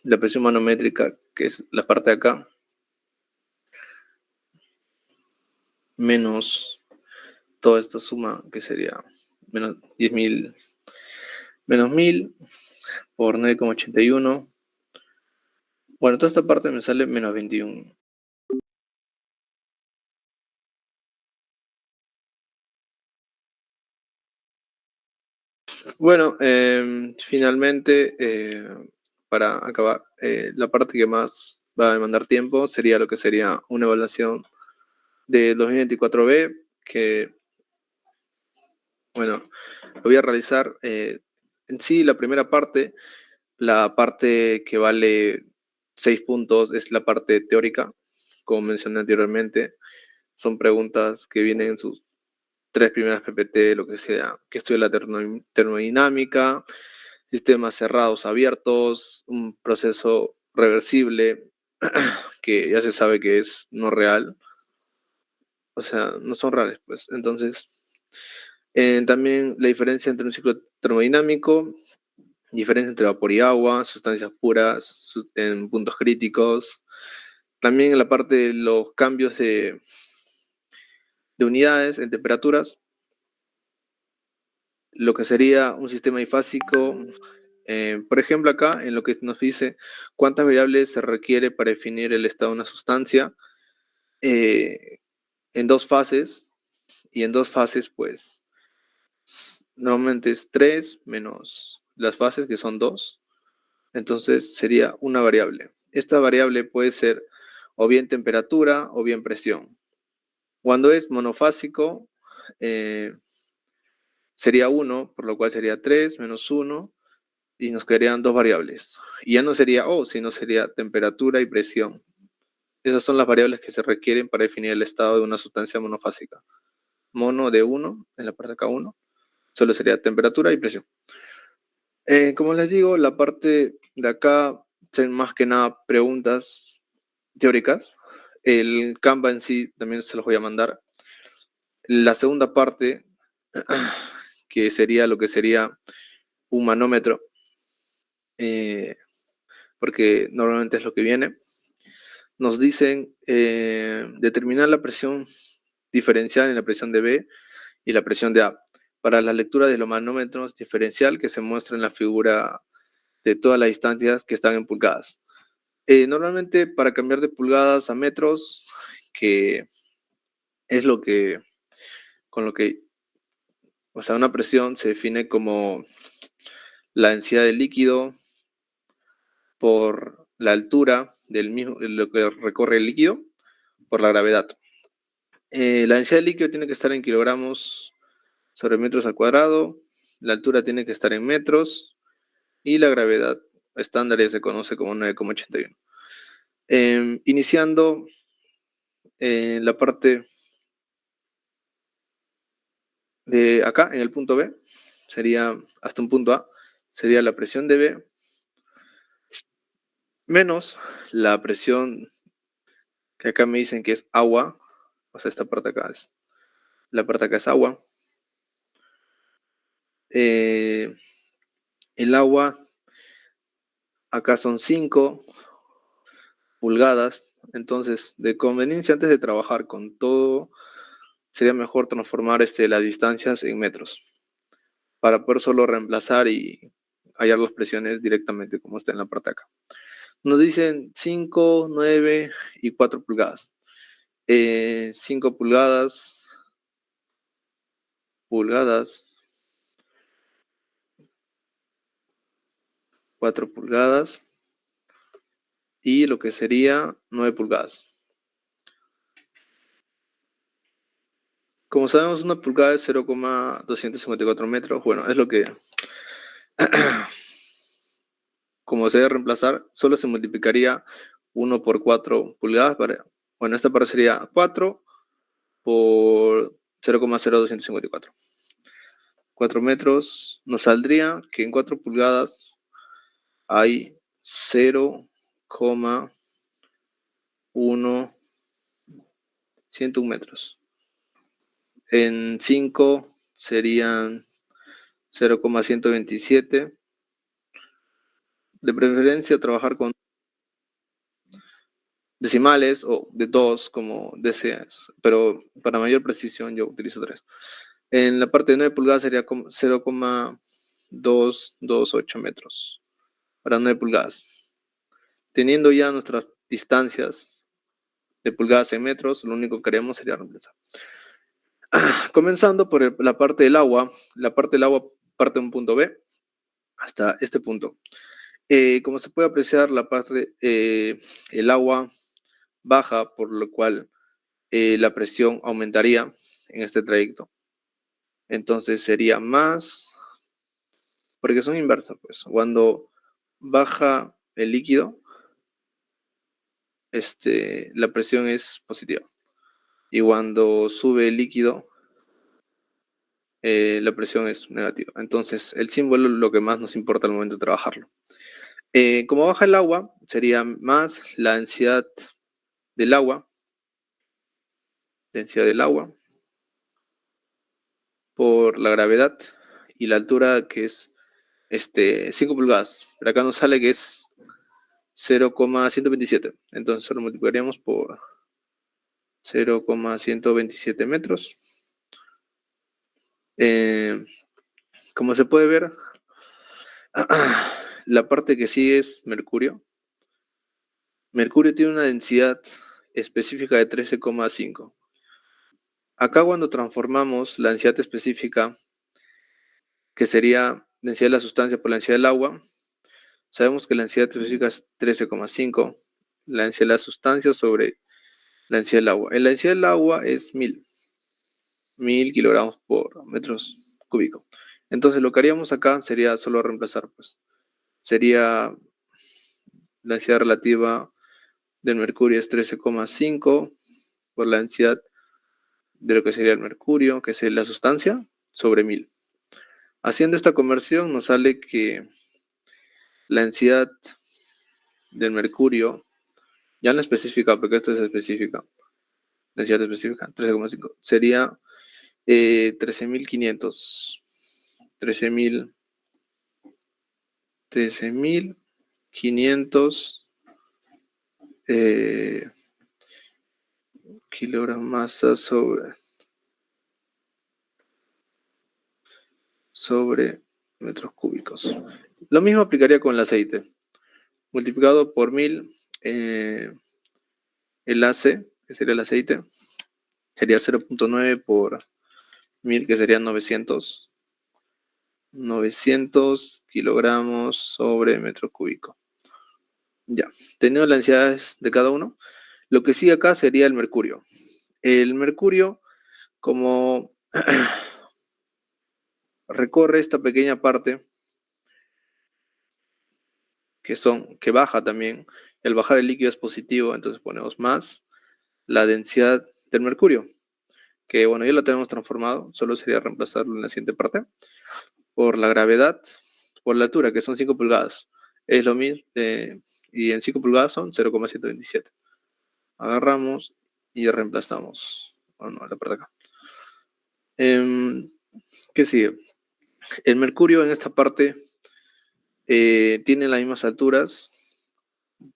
La presión manométrica, que es la parte de acá, menos toda esta suma, que sería menos 10.000, menos 1000 por 9,81. Bueno, toda esta parte me sale menos 21. Bueno, finalmente, para acabar, la parte que más va a demandar tiempo sería lo que sería una evaluación de 2024B, que, bueno, lo voy a realizar. En sí, la primera parte, la parte que vale 6 puntos, es la parte teórica, como mencioné anteriormente. Son preguntas que vienen en sus 3 primeras PPT, lo que sea, que estudia la termodinámica, sistemas cerrados, abiertos, un proceso reversible, que ya se sabe que es no real, o sea, no son reales, pues. Entonces, también la diferencia entre un ciclo termodinámico, diferencia entre vapor y agua, sustancias puras en puntos críticos, también en la parte de los cambios de unidades en temperaturas, lo que sería un sistema bifásico. Por ejemplo, acá en lo que nos dice cuántas variables se requiere para definir el estado de una sustancia, en 2 fases, y en 2 fases, pues, normalmente es 3 menos las fases, que son 2. Entonces sería una variable. Esta variable puede ser o bien temperatura o bien presión. Cuando es monofásico, sería 1, por lo cual sería 3 menos 1, y nos quedarían 2 variables. Y ya no sería O, sino sería temperatura y presión. Esas son las variables que se requieren para definir el estado de una sustancia monofásica. Mono de 1, en la parte de acá 1, solo sería temperatura y presión. Como les digo, la parte de acá son más que nada preguntas teóricas. El Canva en sí también se los voy a mandar. La segunda parte, que sería lo que sería un manómetro, porque normalmente es lo que viene, nos dicen determinar la presión diferencial en la presión de B y la presión de A para la lectura de los manómetros diferencial, que se muestra en la figura de todas las distancias que están en pulgadas. Normalmente, para cambiar de pulgadas a metros, que es lo que, con lo que, o sea, una presión se define como la densidad del líquido por la altura del mismo, lo que recorre el líquido, por la gravedad. La densidad del líquido tiene que estar en kilogramos sobre metros al cuadrado, la altura tiene que estar en metros, y la gravedad estándar ya se conoce como 9,81. Iniciando la parte de acá, en el punto B, sería hasta un punto A, sería la presión de B menos la presión que acá me dicen que es agua, o sea, esta parte acá es, la parte acá es agua. El agua acá son 5 pulgadas, entonces de conveniencia, antes de trabajar con todo, sería mejor transformar las distancias en metros, para poder solo reemplazar y hallar las presiones directamente como está en la parte de acá. Nos dicen 5, 9 y 4 pulgadas. 5 pulgadas, 4 pulgadas y lo que sería 9 pulgadas. como sabemos, una pulgada es 0,254 metros. Bueno, es lo que, como se debe reemplazar, solo se multiplicaría 1 por 4 pulgadas. Bueno, esta parte sería 4 por 0,0254. 4 metros nos saldría que en 4 pulgadas hay 0,1 101 metros. En 5 serían 0,127. De preferencia trabajar con decimales o de 2 como deseas, pero para mayor precisión yo utilizo 3. En la parte de 9 pulgadas sería 0,228 metros para 9 pulgadas. Teniendo ya nuestras distancias de pulgadas en metros, lo único que haremos sería reemplazar. Comenzando por la parte del agua. La parte del agua parte de un punto B hasta este punto. Como se puede apreciar, la parte, el agua baja, por lo cual la presión aumentaría en este trayecto. Entonces sería más, porque son inversas, pues. Cuando baja el líquido, la presión es positiva. Y cuando sube el líquido, la presión es negativa. Entonces, el símbolo es lo que más nos importa al momento de trabajarlo. Como baja el agua, sería más la densidad del agua, por la gravedad y la altura, que es 5 pulgadas. Pero acá nos sale que es 0,127. Entonces lo multiplicaríamos por 0,127 metros. Como se puede ver, la parte que sigue es mercurio. Mercurio tiene una densidad específica de 13,5. Acá cuando transformamos la densidad específica, que sería densidad de la sustancia por la densidad del agua, sabemos que la densidad específica es 13,5. La densidad de la sustancia sobre la densidad del agua. La densidad del agua es 1000 kilogramos por metros cúbicos. Entonces lo que haríamos acá sería solo reemplazar, pues. Sería la densidad relativa del mercurio es 13,5 por la densidad de lo que sería el mercurio, que es la sustancia, sobre 1000. Haciendo esta conversión nos sale que la densidad del mercurio, ya no específica, porque esto es específica, densidad específica, 13,5, sería 13.500 kilogramos masa sobre metros cúbicos. Lo mismo aplicaría con el aceite. Multiplicado por 1000, el AC, que sería el aceite, sería 0,9 por 1000, que serían 900 kilogramos sobre metro cúbico. Ya, teniendo las densidades de cada uno, lo que sigue acá sería el mercurio. El mercurio, como recorre esta pequeña parte, que baja también, el bajar el líquido es positivo, entonces ponemos más la densidad del mercurio, que bueno, ya lo tenemos transformado, solo sería reemplazarlo en la siguiente parte, por la gravedad, por la altura, que son 5 pulgadas. Es lo mismo, y en 5 pulgadas son 0,127. Agarramos y reemplazamos. Bueno, la parte de acá. ¿Qué sigue? El mercurio en esta parte tiene las mismas alturas,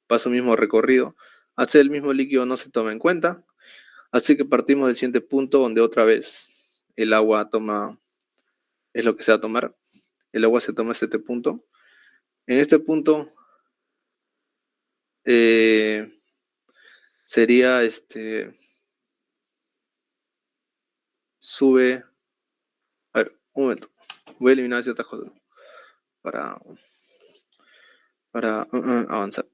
pasa el mismo recorrido. Al ser el mismo líquido no se toma en cuenta, así que partimos del siguiente punto donde otra vez el agua es lo que se va a tomar. El agua se toma en este punto. En este punto sería sube. A ver, un momento. Voy a eliminar ciertas cosas para avanzar.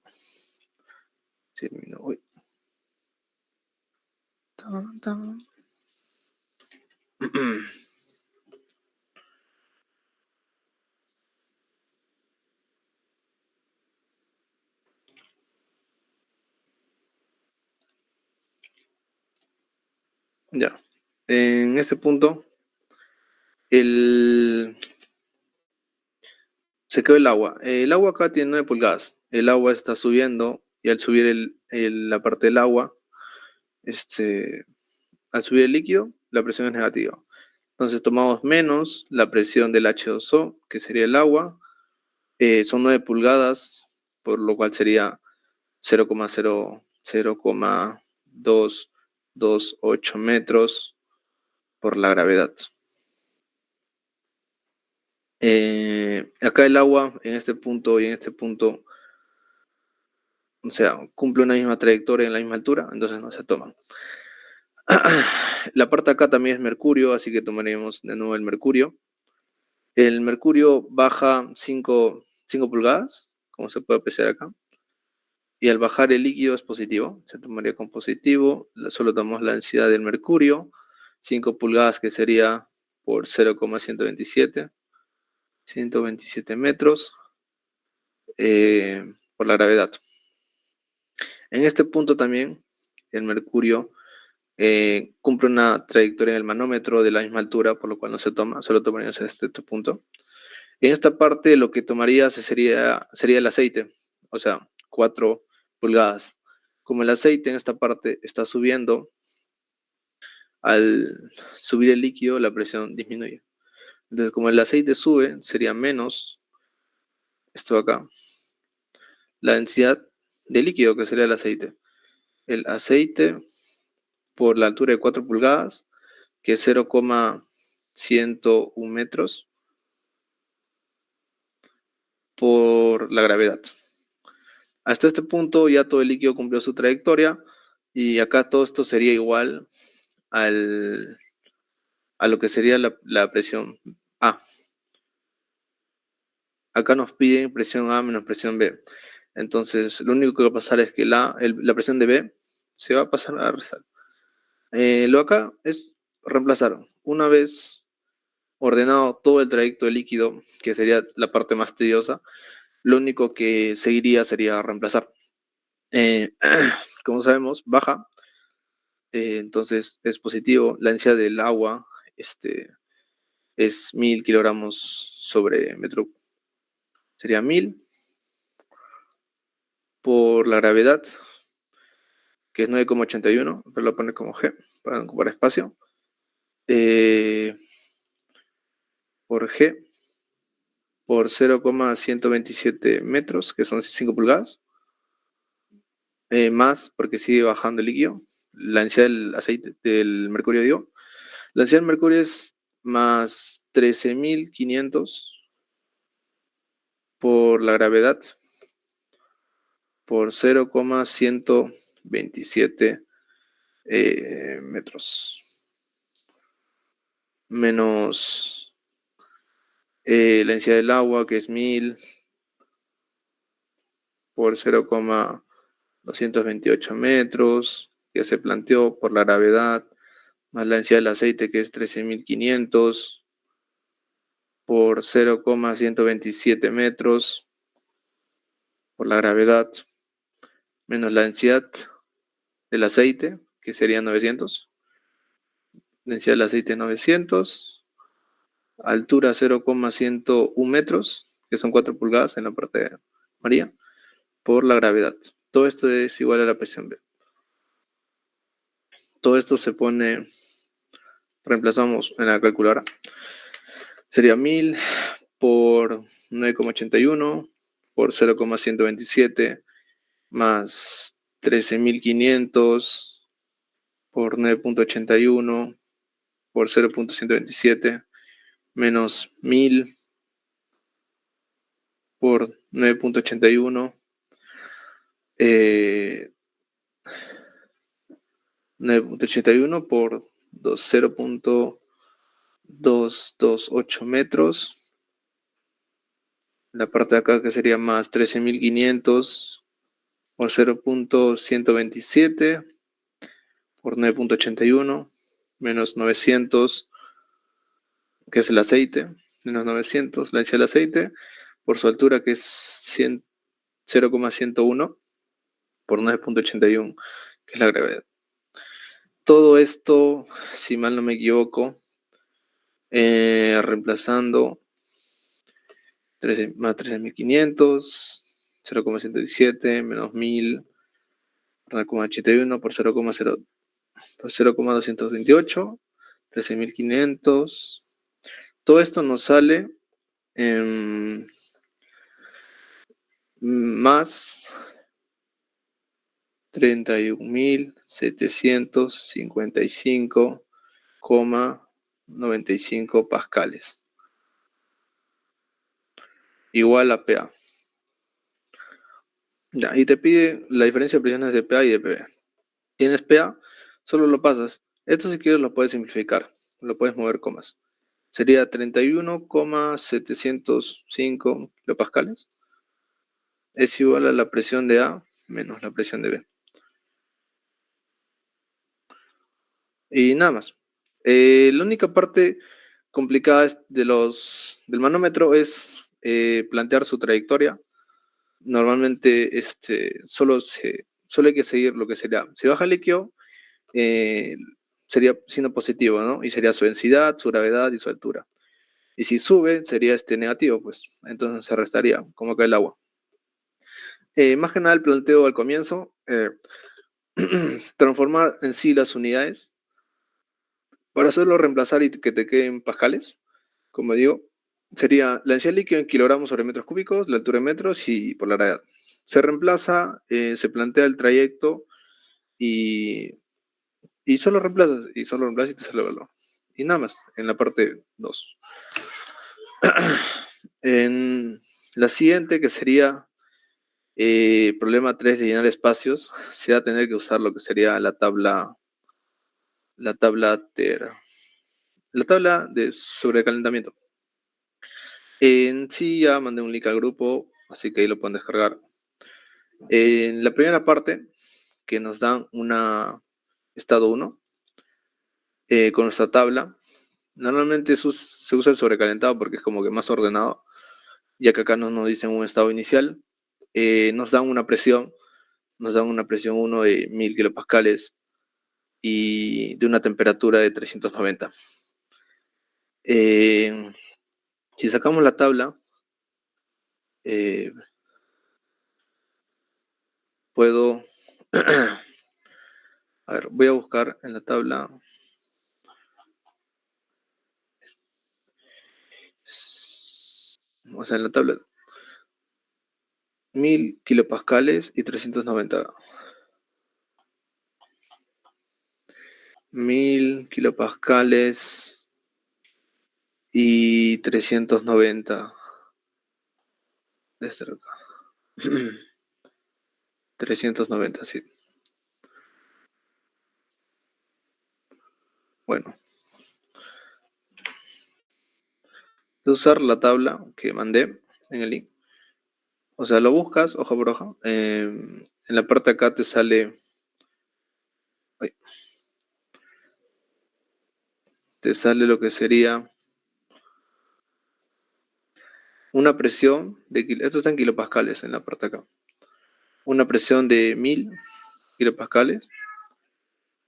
Sí, no, Ya. En ese punto, el... se quedó el agua. El agua acá tiene 9 pulgadas. El agua está subiendo y al subir la parte del agua, al subir el líquido, la presión es negativa. Entonces tomamos menos la presión del H2O, que sería el agua. Son 9 pulgadas, por lo cual sería 0,228 metros por la gravedad. Acá el agua en este punto y en este punto, o sea, cumple una misma trayectoria en la misma altura, entonces no se toman. La parte acá también es mercurio, así que tomaremos de nuevo el mercurio. El mercurio baja 5 pulgadas, como se puede apreciar acá. Y al bajar el líquido es positivo, se tomaría con positivo. Solo tomamos la densidad del mercurio, 5 pulgadas que sería por 0,127 metros por la gravedad. En este punto también el mercurio cumple una trayectoria en el manómetro de la misma altura, por lo cual no se toma, solo tomaríamos este punto. En esta parte lo que tomaría sería el aceite, o sea, 4 pulgadas. Como el aceite en esta parte está subiendo, al subir el líquido la presión disminuye. Entonces, como el aceite sube, sería menos, esto acá, la densidad de líquido que sería el aceite. El aceite por la altura de 4 pulgadas, que es 0,101 metros por la gravedad. Hasta este punto ya todo el líquido cumplió su trayectoria y acá todo esto sería igual a lo que sería la presión A. Acá nos piden presión A menos presión B. Entonces, lo único que va a pasar es que la presión de B se va a pasar a rezar. Lo acá es reemplazar. Una vez ordenado todo el trayecto de líquido, que sería la parte más tediosa, lo único que seguiría sería reemplazar. Como sabemos, baja, entonces es positivo. La densidad del agua es 1000 kilogramos sobre metro. Sería 1000 por la gravedad, que es 9,81, pero lo pone como G para ocupar espacio. Por G por 0,127 metros, que son 5 pulgadas. Más, porque sigue bajando el líquido. La densidad del aceite, del mercurio, digo. La densidad del mercurio es más 13.500 por la gravedad por 0,127 metros. Menos la densidad del agua, que es 1000 por 0,228 metros, que se planteó por la gravedad, más la densidad del aceite, que es 13.500 por 0,127 metros por la gravedad, menos la densidad del aceite, que sería 900. Densidad del aceite 900, altura 0,101 metros, que son 4 pulgadas en la parte de María, por la gravedad. Todo esto es igual a la presión B. Todo esto se pone, reemplazamos en la calculadora. Sería 1000 por 9,81 por 0,127 más 13.500 por 9,81 por 0,127 menos 1000 por 9,81 9,81 por 0,228 metros. La parte de acá que sería más 13.500 por 0,127 por 9,81 menos 900 que es el aceite, menos 900, la densidad del aceite, por su altura, que es 0,101 por 9,81, que es la gravedad. Todo esto, si mal no me equivoco, reemplazando 13, más 13.500, 0,117 menos 1000, 9,81 por 0,228, 13.500. Todo esto nos sale más 31.755,95 pascales, igual a PA. Ya, y te pide la diferencia de presiones de PA y de PB. Tienes PA, solo lo pasas. Esto si quieres lo puedes simplificar, lo puedes mover comas. Sería 31,705 kilopascales. Es igual a la presión de A menos la presión de B. Y nada más. La única parte complicada del manómetro es plantear su trayectoria. Normalmente solo hay que seguir lo que sería. Si baja el líquido, sería signo positivo, ¿no? Y sería su densidad, su gravedad y su altura. Y si sube, sería negativo, pues entonces se restaría, como cae el agua. Más que nada el planteo al comienzo, transformar en sí las unidades para hacerlo reemplazar y que te queden pascales, como digo, sería la densidad líquida en kilogramos sobre metros cúbicos, la altura en metros y por la gravedad. Se reemplaza, se plantea el trayecto y solo reemplazas, y te sale el valor. Y nada más, en la parte 2. En la siguiente, que sería problema 3 de llenar espacios, se va a tener que usar lo que sería la tabla de sobrecalentamiento. En sí ya mandé un link al grupo, así que ahí lo pueden descargar. En la primera parte, que nos dan una estado 1, con nuestra tabla, normalmente se usa el sobrecalentado porque es como que más ordenado, ya que acá no nos dicen un estado inicial. Nos dan una presión 1 de 1000 kilopascales y de una temperatura de 390. Si sacamos la tabla, puedo... A ver, voy a buscar en la tabla. O sea, en la tabla 1000 kilopascales y 390. 1000 kilopascales y 390. De cerca. 390, sí. Bueno. De usar la tabla que mandé en el link. O sea, lo buscas hoja por hoja. En la parte de acá te sale... Te sale lo que sería una presión de... Esto está en kilopascales en la parte de acá. Una presión de 1000 kilopascales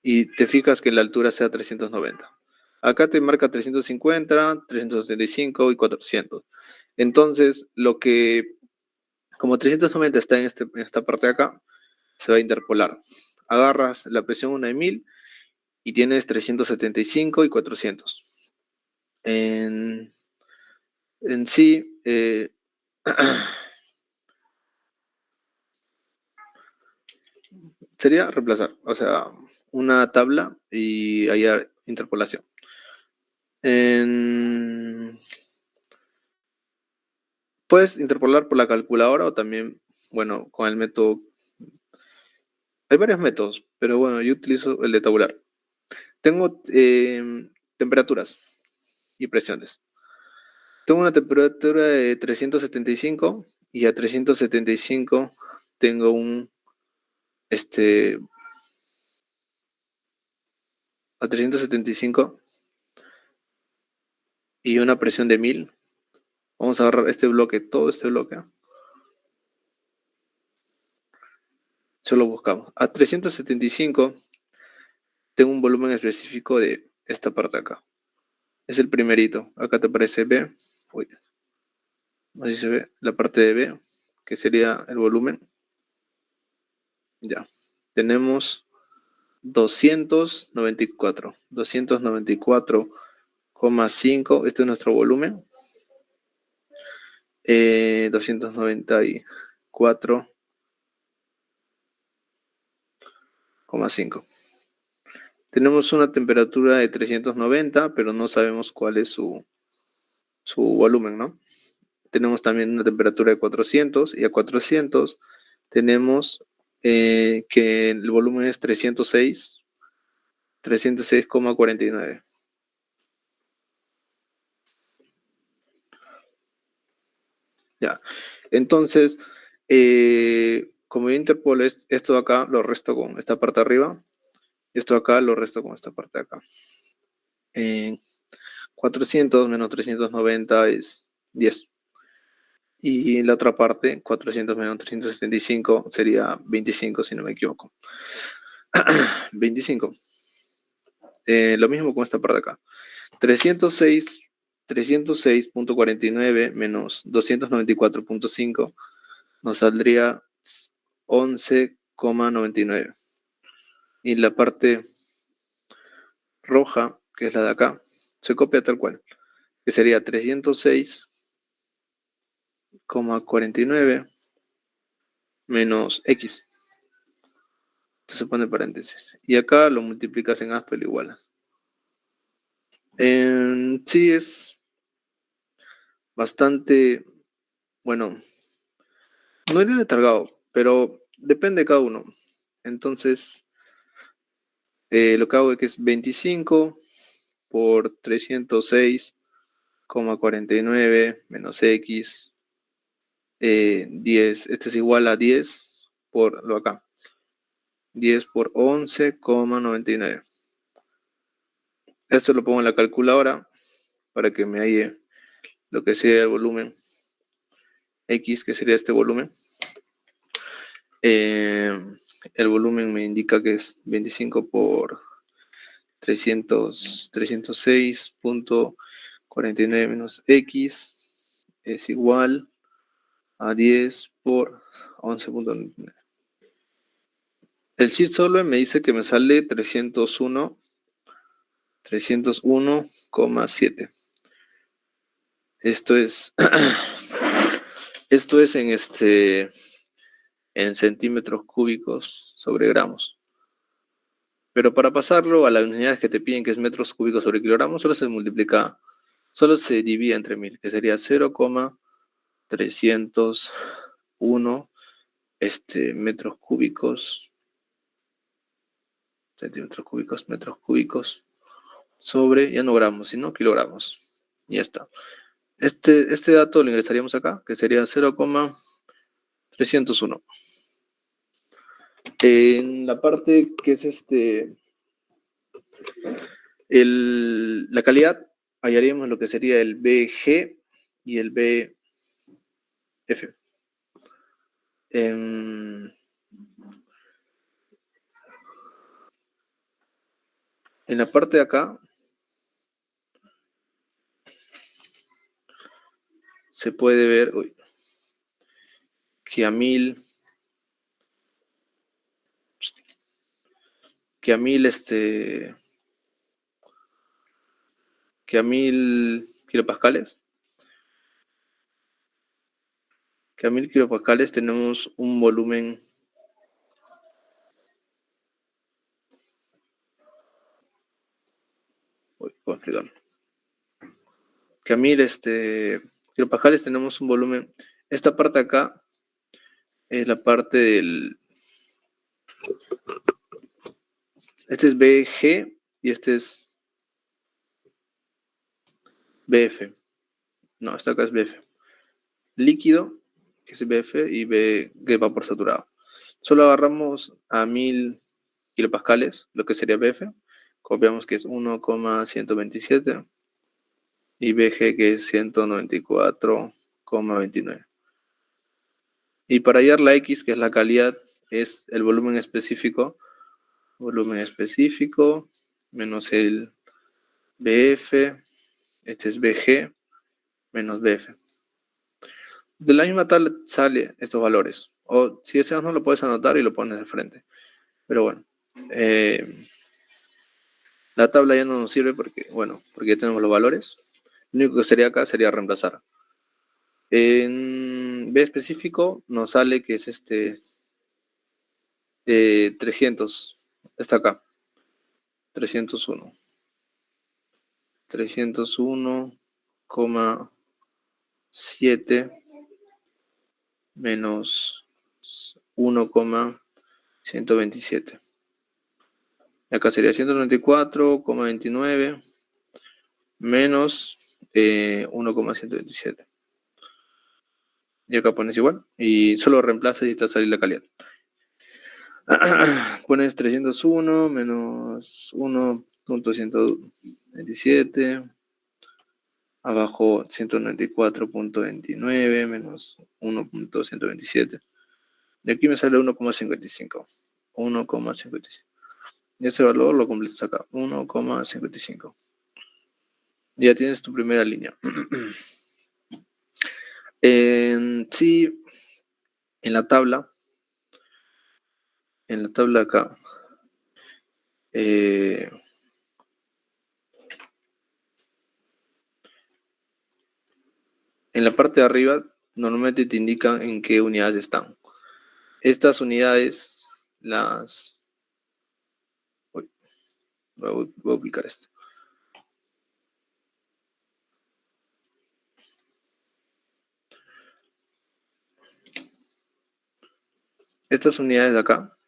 y te fijas que la altura sea 390. Acá te marca 350, 375 y 400. Entonces, como 390 está en esta parte de acá, se va a interpolar. Agarras la presión 1 de 1000 y tienes 375 y 400. En sí, sería reemplazar, o sea, una tabla y hallar interpolación. Puedes interpolar por la calculadora o también, bueno, con el método. Hay varios métodos, pero bueno, yo utilizo el de tabular. Tengo temperaturas y presiones. Tengo una temperatura de 375 y a 375 tengo a 375 y una presión de 1000. Vamos a agarrar este bloque, todo este bloque. Solo buscamos. A 375 tengo un volumen específico de esta parte acá. Es el primerito. Acá te aparece B. Uy, no sé si se ve la parte de B, que sería el volumen. Ya. Tenemos 294. 294,5. Este es nuestro volumen. 294,5. Tenemos una temperatura de 390, pero no sabemos cuál es su volumen, ¿no? Tenemos también una temperatura de 400 y a 400 tenemos que el volumen es 306,49. Ya. Entonces, como yo interpolo esto de acá, lo resto con esta parte de arriba. Esto de acá lo resto con esta parte de acá. 400 menos 390 es 10. Y la otra parte, 400 menos 375, sería 25, si no me equivoco. 25. Lo mismo con esta parte de acá. 306.49 menos 294.5 nos saldría 11,99. Y la parte roja, que es la de acá, se copia tal cual, que sería 306,49 menos X. Esto se pone paréntesis. Y acá lo multiplicas en Aspel igual. Sí, es bastante, bueno, no es letargado, pero depende de cada uno. Entonces, lo que hago es que es 25 por 306,49 menos X, 10. Este es igual a 10 por lo acá. 10 por 11,99. Esto lo pongo en la calculadora para que me halle lo que sería el volumen X, que sería este volumen. El volumen me indica que es 25 por 306.49 menos X es igual a 10 por 11,99. El sheet solo me dice que me sale 301,7. Esto es en centímetros cúbicos sobre gramos. Pero para pasarlo a las unidades que te piden, que es metros cúbicos sobre kilogramos, solo se divide entre 1000, que sería 0,301 metros cúbicos, centímetros cúbicos, metros cúbicos, sobre, ya no gramos, sino kilogramos. Y ya está. Este dato lo ingresaríamos acá, que sería 0,301. En la parte que es la calidad, hallaríamos lo que sería el BG y el BF. En la parte de acá se puede ver que a 1000 kilopascales, tenemos un volumen ¿cómo explicarlo? Que a 1000 kilopascales tenemos un volumen. Esta parte acá es la parte del. Este es BG y este es BF. No, esta acá es BF. Líquido, que es BF, y B, que es vapor saturado. Solo agarramos a 1000 kilopascales, lo que sería BF. Copiamos que es 1,127. y BG, que es 194,29. Y para hallar la X, que es la calidad, es el volumen específico menos el BF, este es BG, menos BF. De la misma tabla sale estos valores. O si deseas no lo puedes anotar y lo pones de frente. Pero bueno, la tabla ya no nos sirve porque ya tenemos los valores. Lo único que sería acá sería reemplazar. En B específico nos sale que es 300. Está acá. 301. 301,7 menos 1,127. Y acá sería 194,29 menos 1,127. Y acá pones igual. Y solo reemplazas y te va a salir la calidad. Pones 301 menos 1,127. Abajo 194,29 menos 1,127. Y aquí me sale 1,55. 1,55. Y ese valor lo completas acá. 1,55. Ya tienes tu primera línea. Sí, en la tabla acá, en la parte de arriba normalmente te indican en qué unidades están. Estas unidades las... Voy a aplicar esto. Estas unidades de acá.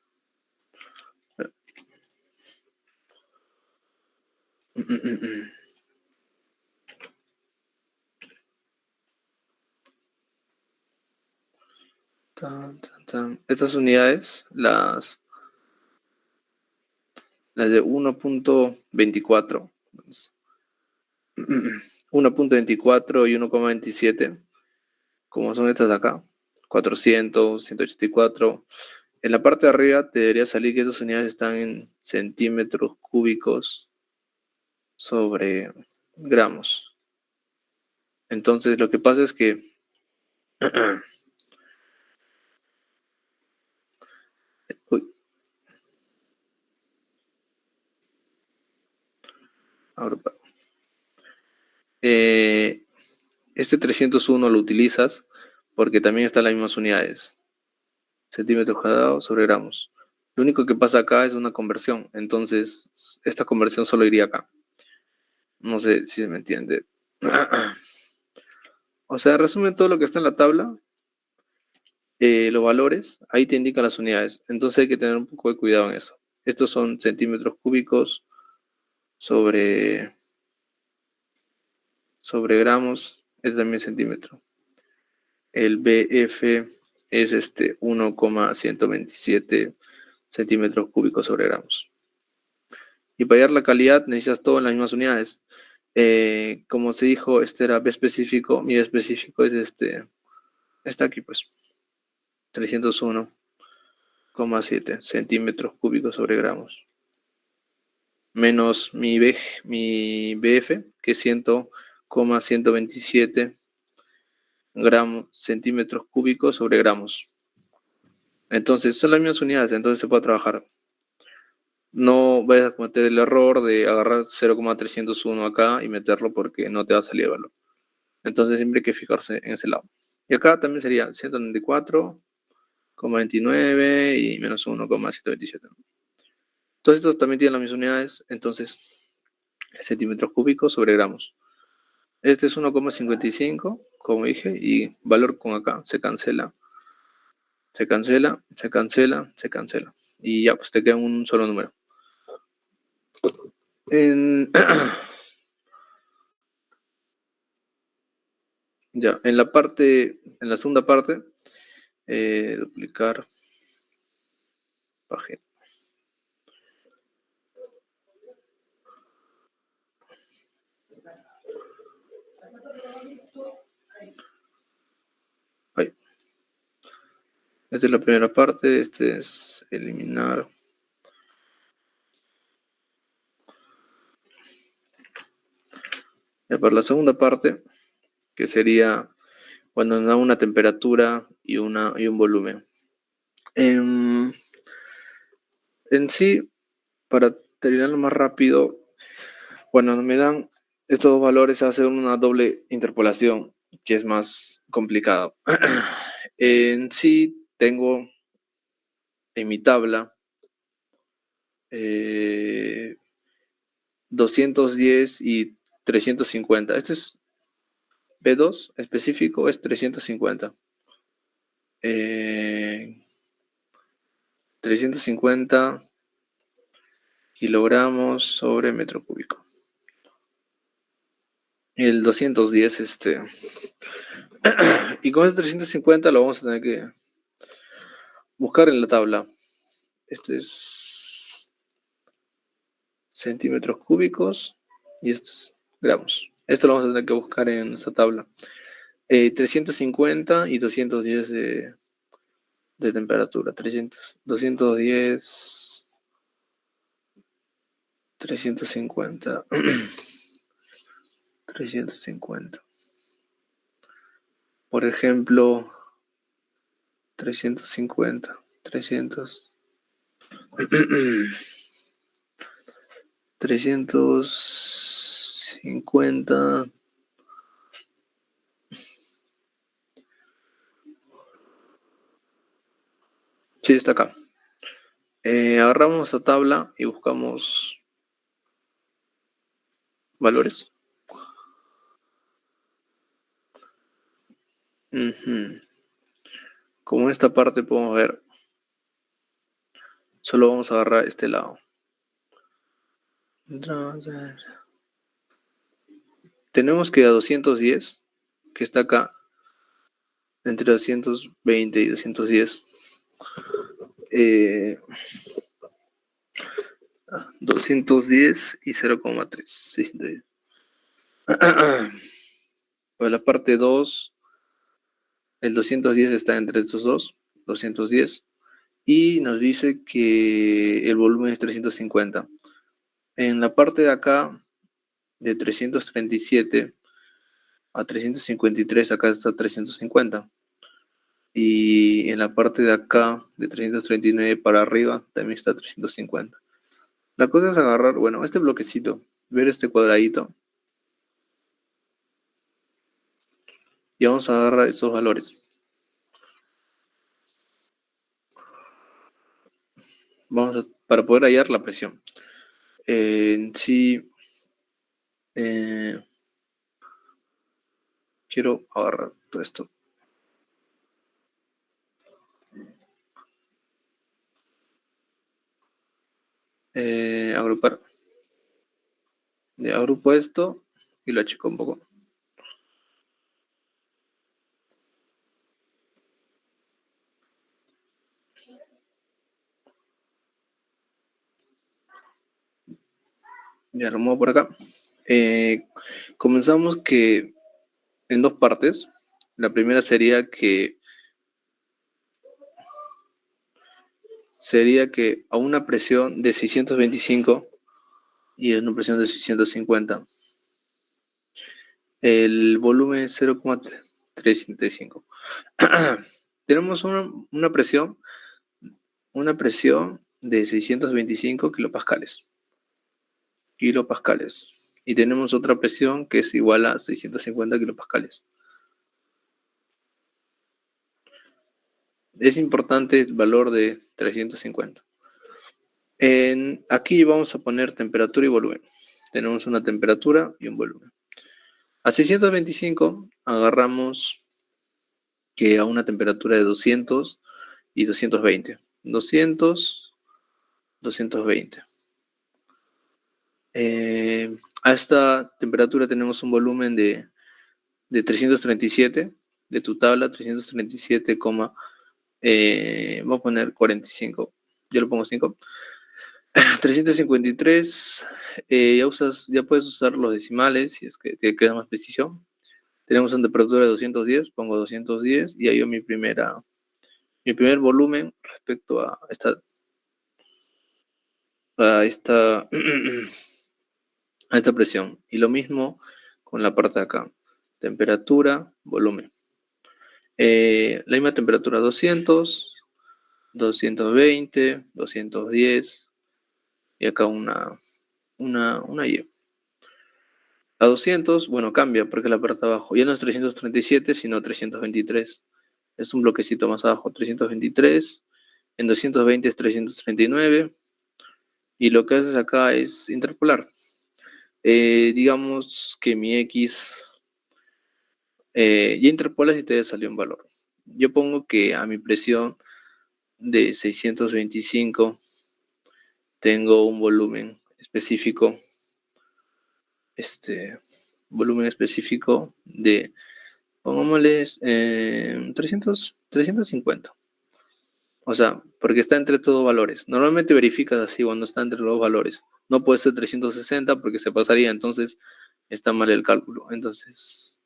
Estas unidades, las de 1,24, 1,24 y 1,27, como son estas de acá, 400, 184. En la parte de arriba te debería salir que estas unidades están en centímetros cúbicos sobre gramos. Entonces lo que pasa es que este 301 lo utilizas porque también están las mismas unidades, centímetros cuadrados sobre gramos. Lo único que pasa acá es una conversión, entonces esta conversión solo iría acá. No sé si se me entiende. O sea, resumen todo lo que está en la tabla, los valores, ahí te indican las unidades. Entonces hay que tener un poco de cuidado en eso. Estos son centímetros cúbicos sobre gramos, es también centímetro. El BF es 1,127 centímetros cúbicos sobre gramos. Y para hallar la calidad necesitas todo en las mismas unidades. Como se dijo, este era B específico. Mi B específico es está aquí, pues. 301,7 centímetros cúbicos sobre gramos. Menos mi BF, que es 100,127 centímetros cúbicos sobre gramos. Entonces, son las mismas unidades, entonces se puede trabajar. No vayas a cometer el error de agarrar 0,301 acá y meterlo porque no te va a salir el valor. Entonces siempre hay que fijarse en ese lado. Y acá también sería 194,29 y menos 1,127. Todos estos también tienen las mismas unidades, entonces centímetros cúbicos sobre gramos. Este es 1,55, como dije, y valor con acá se cancela. Se cancela, se cancela, se cancela. Y ya, pues te queda un solo número. Ya, en la segunda parte, duplicar página. Esta es la primera parte, este es eliminar. Ya para la segunda parte, que sería cuando nos da una temperatura y un volumen. En sí, para terminarlo más rápido, cuando me dan estos dos valores, se hace una doble interpolación, que es más complicado. En sí, tengo en mi tabla 210 y 350. Este es B2 específico, es 350. 350 kilogramos sobre metro cúbico. El 210, y con ese 350 lo vamos a tener que buscar en la tabla. Este es centímetros cúbicos y esto es gramos. Esto lo vamos a tener que buscar en esta tabla. 350 y 210 de temperatura. 210, 350. 350. Por ejemplo, 350. 350. Sí, está acá. Agarramos esta tabla y buscamos valores. Como en esta parte podemos ver, solo vamos a agarrar este lado. Tenemos que a 210, que está acá, entre 220 y 210. 210 y 0,3. Sí, pues la parte 2, el 210 está entre estos dos, 210, y nos dice que el volumen es 350. En la parte de acá, de 337 a 353, acá está 350. Y en la parte de acá, de 339 para arriba, también está 350. La cosa es agarrar, bueno, este bloquecito, ver este cuadradito, y vamos a agarrar esos valores. Para poder hallar la presión. En sí, quiero agarrar todo esto. Agrupar. Ya agrupo esto y lo achico un poco. Ya lo muevo por acá. Comenzamos que en dos partes. La primera sería que a una presión de 625 y a una presión de 650, el volumen es 0,375. Tenemos una presión de 625 kilopascales. Y tenemos otra presión que es igual a 650 kilopascales. Es importante el valor de 350. Aquí vamos a poner temperatura y volumen. Tenemos una temperatura y un volumen. A 625 agarramos que a una temperatura de 200 y 220. 200, 220. A esta temperatura tenemos un volumen de 337, de tu tabla, 337, voy a poner 45, yo lo pongo 5. 353, ya puedes usar los decimales si es que te queda más precisión. Tenemos una temperatura de 210, pongo 210 y ahí mi primera Mi primer volumen respecto a esta, a esta presión. Y lo mismo con la parte de acá. Temperatura, volumen. La misma temperatura 200, 220, 210 y acá una Y. A 200, bueno, cambia porque es la parte de abajo. Ya no es 337, sino 323. Es un bloquecito más abajo, 323. En 220 es 339. Y lo que haces acá es interpolar. Digamos que mi X ya interpolas y te salió un valor. Yo pongo que a mi presión de 625 tengo un volumen específico, volumen específico de, pongámosles, 350. O sea, porque está entre todos valores. Normalmente verificas así cuando está entre los valores. No puede ser 360 porque se pasaría, entonces está mal el cálculo. Entonces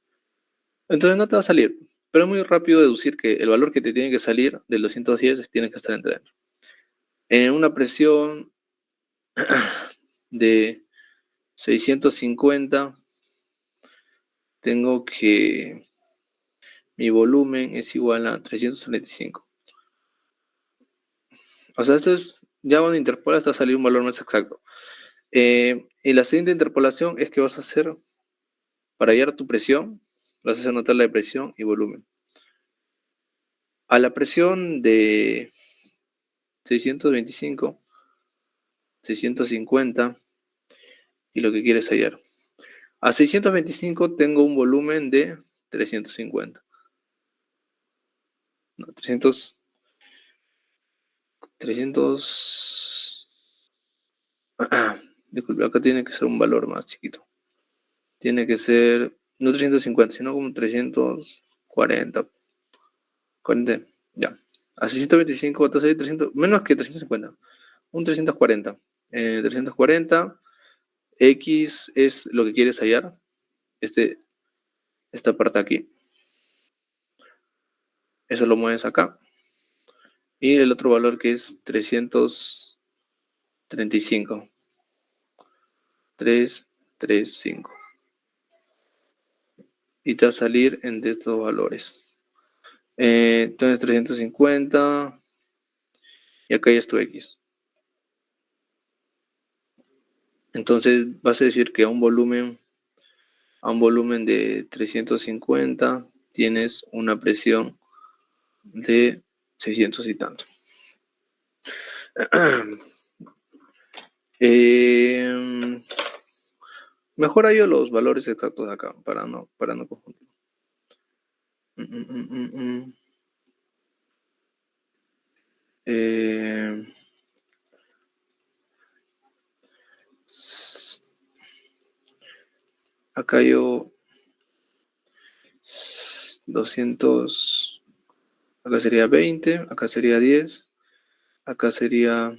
no te va a salir. Pero es muy rápido deducir que el valor que te tiene que salir del 210 tiene que estar entre dentro. En una presión de 650, tengo que mi volumen es igual a 335. O sea, esto es, ya cuando interpolas te va a salir un valor más exacto. Y la siguiente interpolación es que vas a hacer, para hallar tu presión, vas a hacer una tabla de presión y volumen. A la presión de 625, 650 y lo que quieres hallar. A 625 tengo un volumen de 350. No, 300. Disculpe, acá tiene que ser un valor más chiquito. Tiene que ser, no 350, sino como 340. 40, ya. A 625 va a salir 300, menos que 350. Un 340. 340. X es lo que quieres hallar. Esta parte aquí. Eso lo mueves acá. Y el otro valor que es 335. 335. Y te va a salir entre estos valores. Entonces 350. Y acá ya es tu X. Entonces vas a decir que a un volumen de 350 tienes una presión de 600 y tanto. Mejor yo los valores exactos de acá para no confundir. Acá yo 200, acá sería 20, acá sería 10, acá sería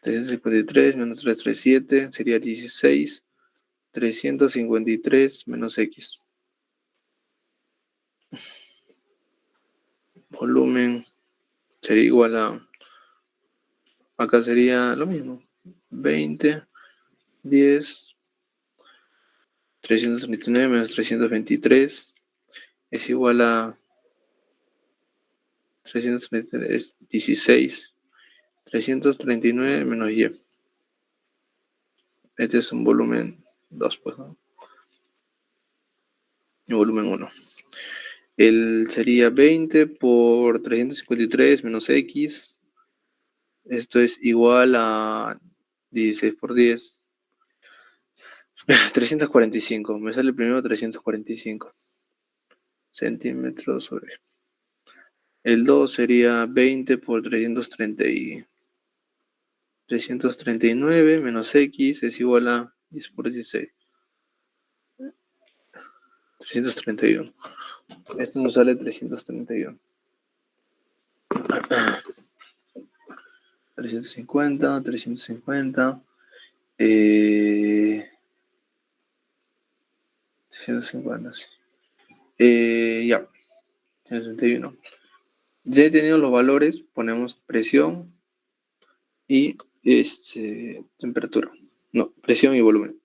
353 menos 337, sería 16, 353 menos X. Volumen sería igual a, acá sería lo mismo, 20, 10, 339 menos 323 es igual a 333, 16, 339 menos Y. Este es un volumen 2, pues, ¿no? Y volumen 1. El sería 20 por 353 menos X. Esto es igual a 16 por 10. 345. Me sale primero 345 centímetros sobre. El 2 sería 20 por 339 menos X es igual a 10 por 16. 331. Esto nos sale 331. 350, 350. 350, sí. Ya. 61. Ya he tenido los valores, ponemos presión y temperatura. No, presión y volumen.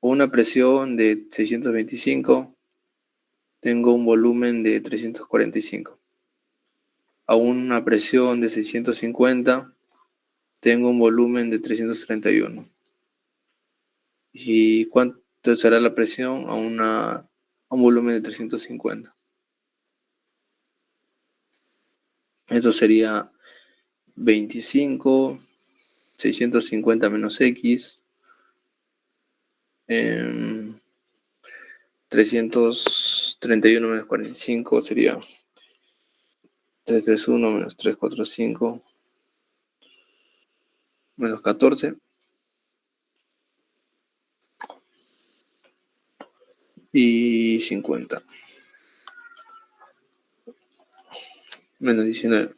Una presión de 625, tengo un volumen de 345. A una presión de 650, tengo un volumen de 331. ¿Y cuánto será la presión a un volumen de 350? Eso sería 25, 650 menos X, 331 menos 45 sería 331 menos 345 menos 14 y 50 menos 19.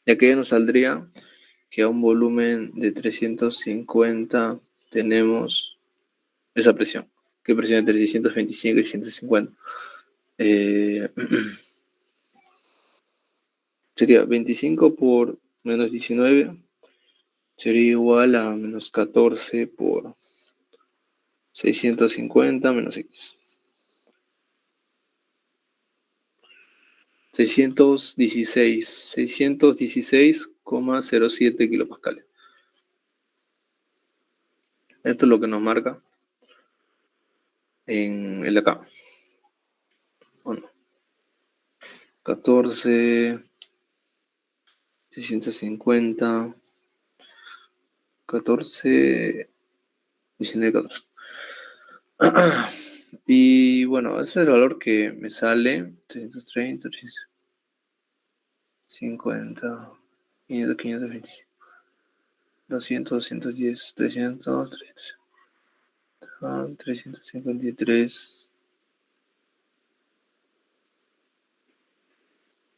Y aquí ya nos saldría que a un volumen de 350 tenemos esa presión, que presión entre 625 y 150. Sería 25 por menos 19, sería igual a menos 14 por 650 menos X. 616,07 kilopascales. Esto es lo que nos marca en el de acá. Bueno, 14, 650, 14, 19, 14. Y bueno, ese es el valor que me sale. 330, 50, 500, 525, 200, 210, 300, 353.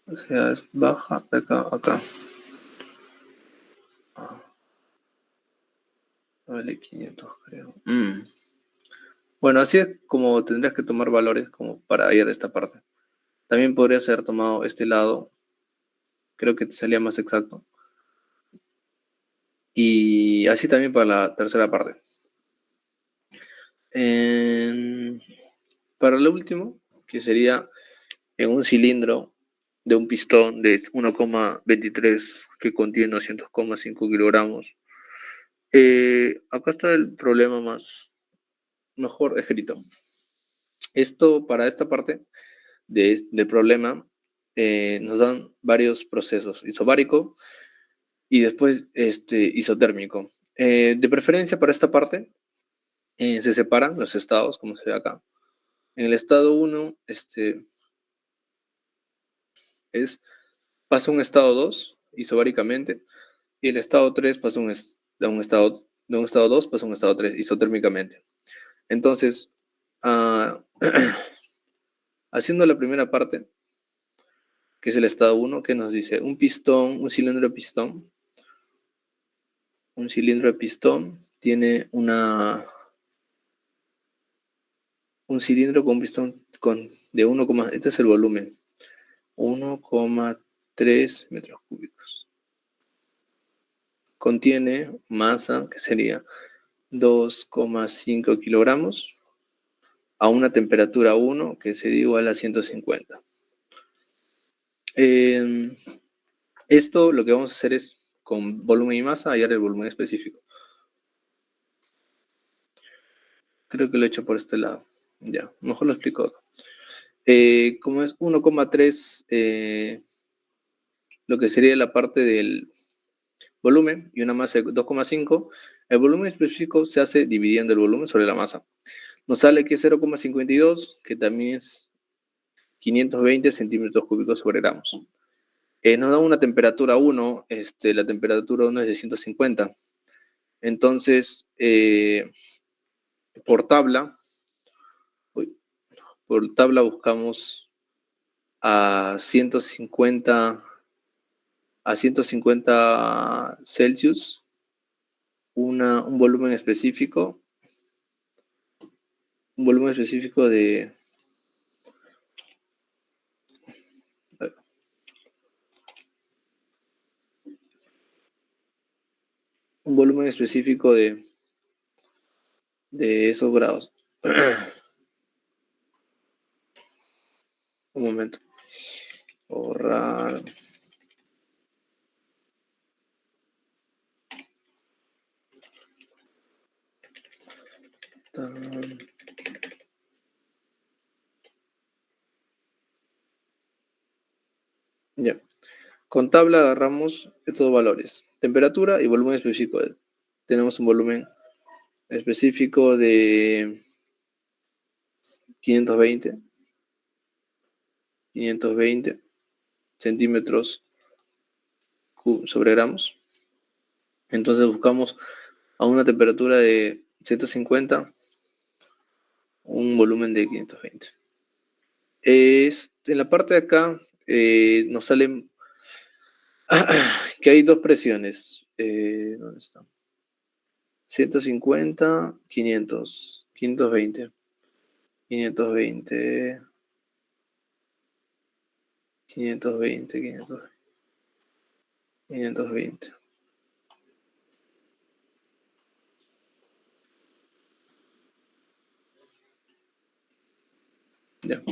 O sea, es baja de acá a acá. Vale 500, creo. Bueno, así es como tendrías que tomar valores como para ir a esta parte. También podrías haber tomado este lado. Creo que te salía más exacto. Y así también para la tercera parte. Para lo último, que sería en un cilindro de un pistón de 1,23 que contiene 200,5 kilogramos. Acá está el problema más mejor escrito. Esto, para esta parte del problema, nos dan varios procesos: isobárico y después isotérmico. De preferencia para esta parte, se separan los estados, como se ve acá. En el estado 1, pasa a un estado 2 isobáricamente, y el estado 3 pasa de un estado 2 pasa a un estado 3 isotérmicamente. Entonces, haciendo la primera parte, que es el estado 1, que nos dice un cilindro de pistón tiene un cilindro con un pistón de 1, este es el volumen, 1,3 metros cúbicos. Contiene masa, que sería 2,5 kilogramos, a una temperatura 1, que sería igual a 150. Esto lo que vamos a hacer es, con volumen y masa, hallar el volumen específico. Creo que lo he hecho por este lado. Ya, mejor lo explico acá. Como es 1,3, lo que sería la parte del volumen, y una masa de 2,5, el volumen específico se hace dividiendo el volumen sobre la masa. Nos sale que es 0,52, que también es 520 centímetros cúbicos sobre gramos. Nos da una temperatura 1, la temperatura 1 es de 150. Entonces, por tabla buscamos a 150 Celsius, un volumen específico de un volumen específico de esos grados. Un momento. Borrar. Ya. Con tabla agarramos estos valores. Temperatura y volumen específico. Tenemos un volumen específico de 520 centímetros sobre gramos. Entonces buscamos a una temperatura de 150 un volumen de 520. En la parte de acá nos salen que hay dos presiones. ¿Dónde está? 150, 500, 520, 520, 520, 520. Ya.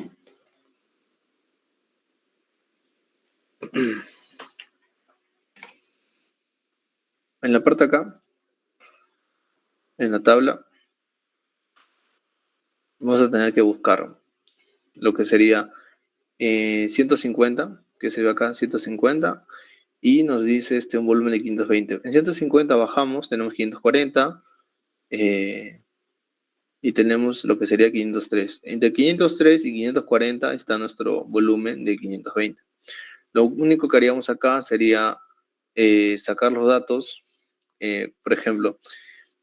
En la parte de acá, en la tabla, vamos a tener que buscar lo que sería 150, que se ve acá, 150, y nos dice un volumen de 520. En 150 bajamos, tenemos 540, y tenemos lo que sería 503. Entre 503 y 540 está nuestro volumen de 520. Lo único que haríamos acá sería sacar los datos. Por ejemplo,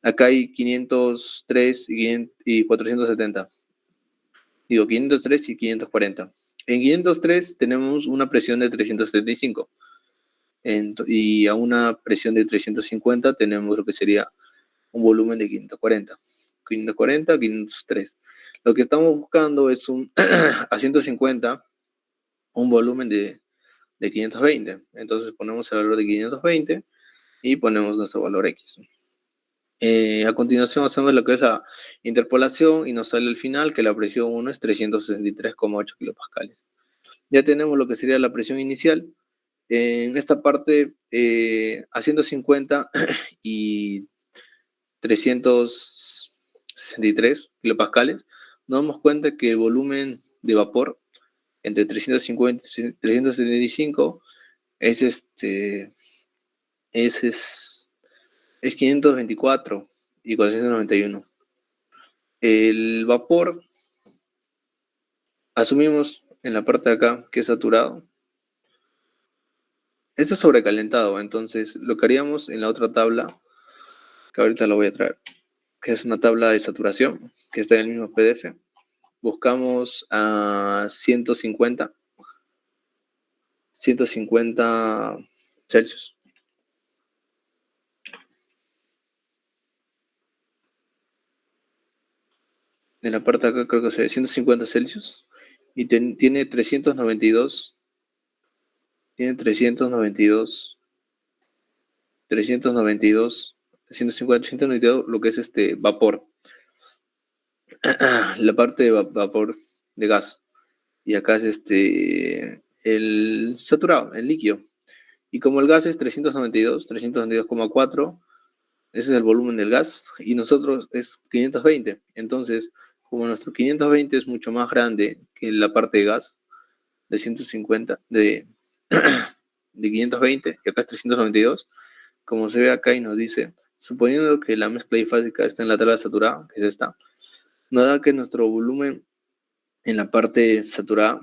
acá hay 503 y 470. Digo, 503 y 540. En 503 tenemos una presión de 375. Y a una presión de 350 tenemos lo que sería un volumen de 540. 540, 503. Lo que estamos buscando es a 150 un volumen de 520. Entonces ponemos el valor de 520 y ponemos nuestro valor X. A continuación hacemos lo que es la interpolación y nos sale al final que la presión 1 es 363,8 kilopascales. Ya tenemos lo que sería la presión inicial. En esta parte, a 150 y 363 kilopascales, nos damos cuenta que el volumen de vapor entre 350 y 375 es 524 y 491. El vapor, asumimos en la parte de acá que es saturado. Esto es sobrecalentado, entonces lo que haríamos en la otra tabla, que ahorita lo voy a traer, que es una tabla de saturación, que está en el mismo PDF. Buscamos a 150 Celsius. En la parte de acá creo que se ve 150 Celsius. Y tiene 392. Tiene 392. 392. 150, 392, lo que es vapor. La parte de vapor de gas. Y acá es el saturado, el líquido. Y como el gas es 392,4, ese es el volumen del gas, y nosotros es 520. Entonces, como nuestro 520 es mucho más grande que la parte de gas de 150, de 520, y acá es 392, como se ve acá y nos dice, suponiendo que la mezcla bifásica está en la tabla saturada, que es esta, nos da que nuestro volumen en la parte saturada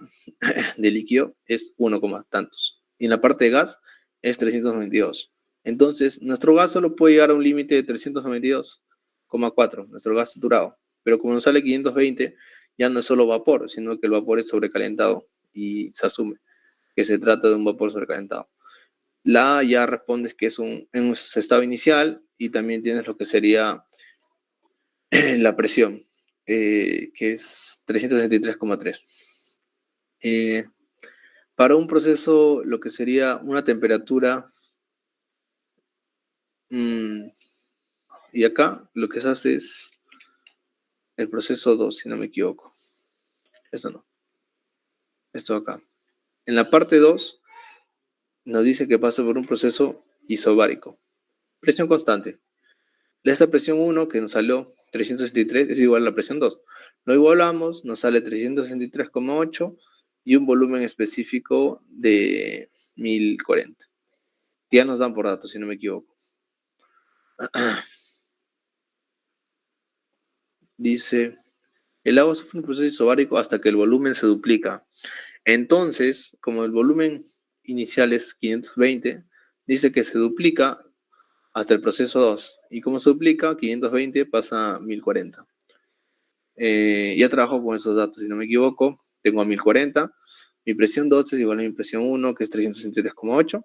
de líquido es 1, tantos. Y en la parte de gas es 392. Entonces, nuestro gas solo puede llegar a un límite de 392,4, nuestro gas saturado. Pero como nos sale 520, ya no es solo vapor, sino que el vapor es sobrecalentado y se asume que se trata de un vapor sobrecalentado. La A ya respondes que es en un estado inicial y también tienes lo que sería la presión, que es 363,3. Para un proceso, lo que sería una temperatura Y acá lo que se hace es el proceso 2, si no me equivoco. Esto no. Esto acá. En la parte 2 nos dice que pasa por un proceso isobárico. Presión constante. De esta presión 1 que nos salió 363 es igual a la presión 2. Lo igualamos, nos sale 363,8 y un volumen específico de 1040. Ya nos dan por datos, si no me equivoco. Dice, el agua sufre un proceso isobárico hasta que el volumen se duplica. Entonces, como el volumen inicial es 520, dice que se duplica hasta el proceso 2. Y como se duplica, 520 pasa a 1040. Ya trabajo con esos datos, si no me equivoco. Tengo a 1040. Mi presión 2 es igual a mi presión 1, que es 363,8.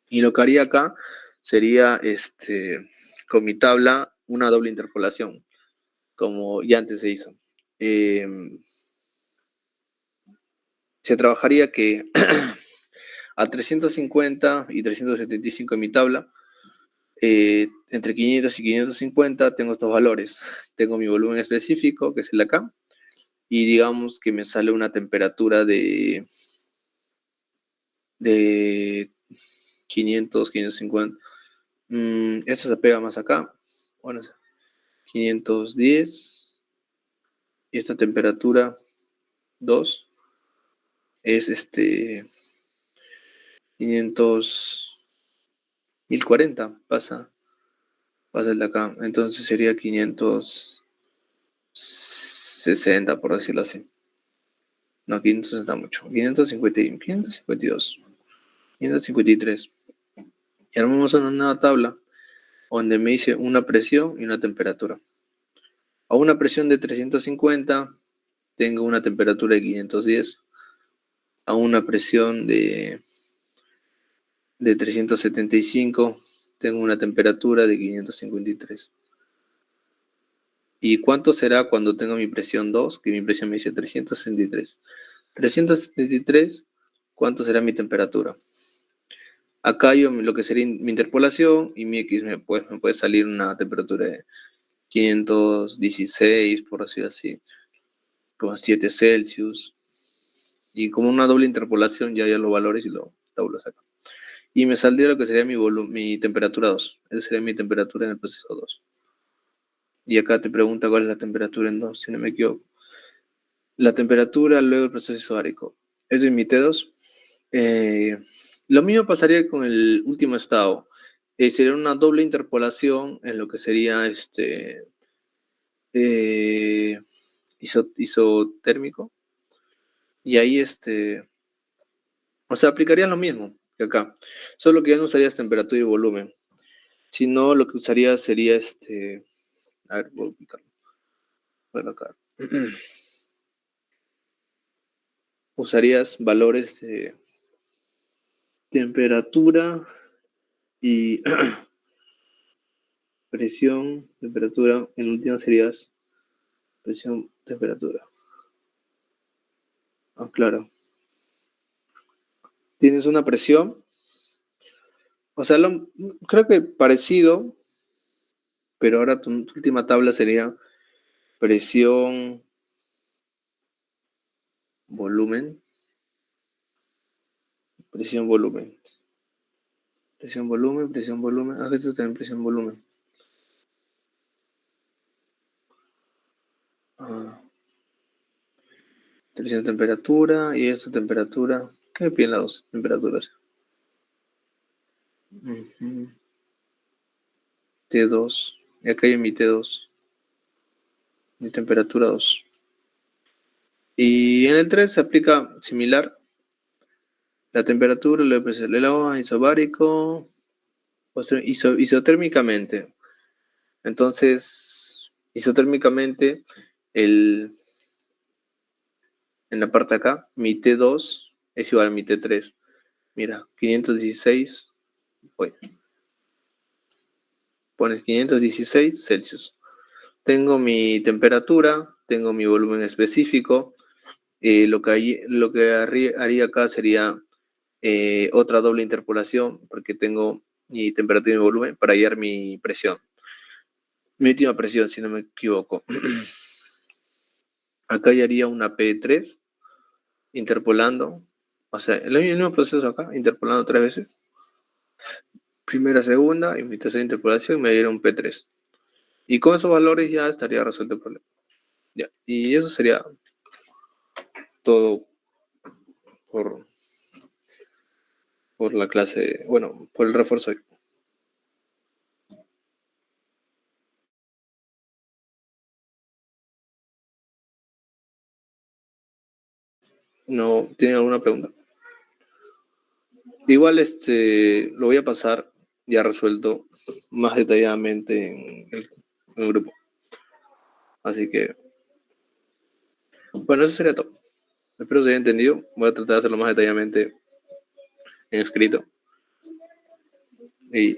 Y lo que haría acá sería, con mi tabla, una doble interpolación, como ya antes se hizo. Se trabajaría que a 350 y 375 en mi tabla, entre 500 y 550 tengo estos valores. Tengo mi volumen específico, que es el de acá, y digamos que me sale una temperatura de 500, 550. Esta se pega más acá. Bueno, 510. Y esta temperatura 2 es 500, 1040 pasa el de acá. Entonces sería 560, por decirlo así. No, 560 mucho. 551, 552, 553. Y armamos una nueva tabla donde me dice una presión y una temperatura. A una presión de 350 tengo una temperatura de 510. A una presión de 375 tengo una temperatura de 553. ¿Y cuánto será cuando tengo mi presión 2? Que mi presión me dice 363. 373, ¿cuánto será mi temperatura? Acá yo lo que sería mi interpolación y mi X me puede salir una temperatura de 516, por decir así, con 7 Celsius. Y como una doble interpolación ya los valores y lo tabulas acá. Y me saldría lo que sería mi temperatura 2. Esa sería mi temperatura en el proceso 2. Y acá te pregunta cuál es la temperatura en 2, si no me equivoco. La temperatura luego del proceso isobárico. Es de mi T2. Lo mismo pasaría con el último estado. Sería una doble interpolación en lo que sería isotérmico. Y ahí o sea, aplicarían lo mismo que acá. Solo que ya no usarías temperatura y volumen. Sino lo que usaría sería a ver, voy a ubicarlo. Bueno, acá. Usarías valores de temperatura y presión, temperatura. En último serías presión, temperatura. Ah, claro. Tienes una presión. O sea, creo que parecido, pero ahora tu última tabla sería presión, volumen, presión, volumen. Presión, volumen, presión, volumen. Ah, esto también presión, volumen. Presión, temperatura y esto temperatura. ¿Qué me piden las dos temperaturas? T2. Y acá hay mi T2. Mi temperatura 2. Y en el 3 se aplica similar. La temperatura, la presión del agua, isobárico, isotérmicamente. Entonces, isotérmicamente, en la parte de acá, mi T2 es igual a mi T3. Mira, 516, pones 516 Celsius. Tengo mi temperatura, tengo mi volumen específico. Lo que haría acá sería otra doble interpolación, porque tengo y temperatura y volumen para hallar mi presión. Mi última presión, si no me equivoco. Acá ya haría una P3, interpolando. O sea, el mismo proceso acá, interpolando 3 veces. Primera, segunda, y mi tercera interpolación me diera un P3. Y con esos valores ya estaría resuelto el problema. Ya. Y eso sería todo por, por la clase, bueno, por el refuerzo. ¿No tiene alguna pregunta? Igual lo voy a pasar ya resuelto más detalladamente en el grupo. Así que, bueno, eso sería todo. Espero se haya entendido. Voy a tratar de hacerlo más detalladamente en escrito. Y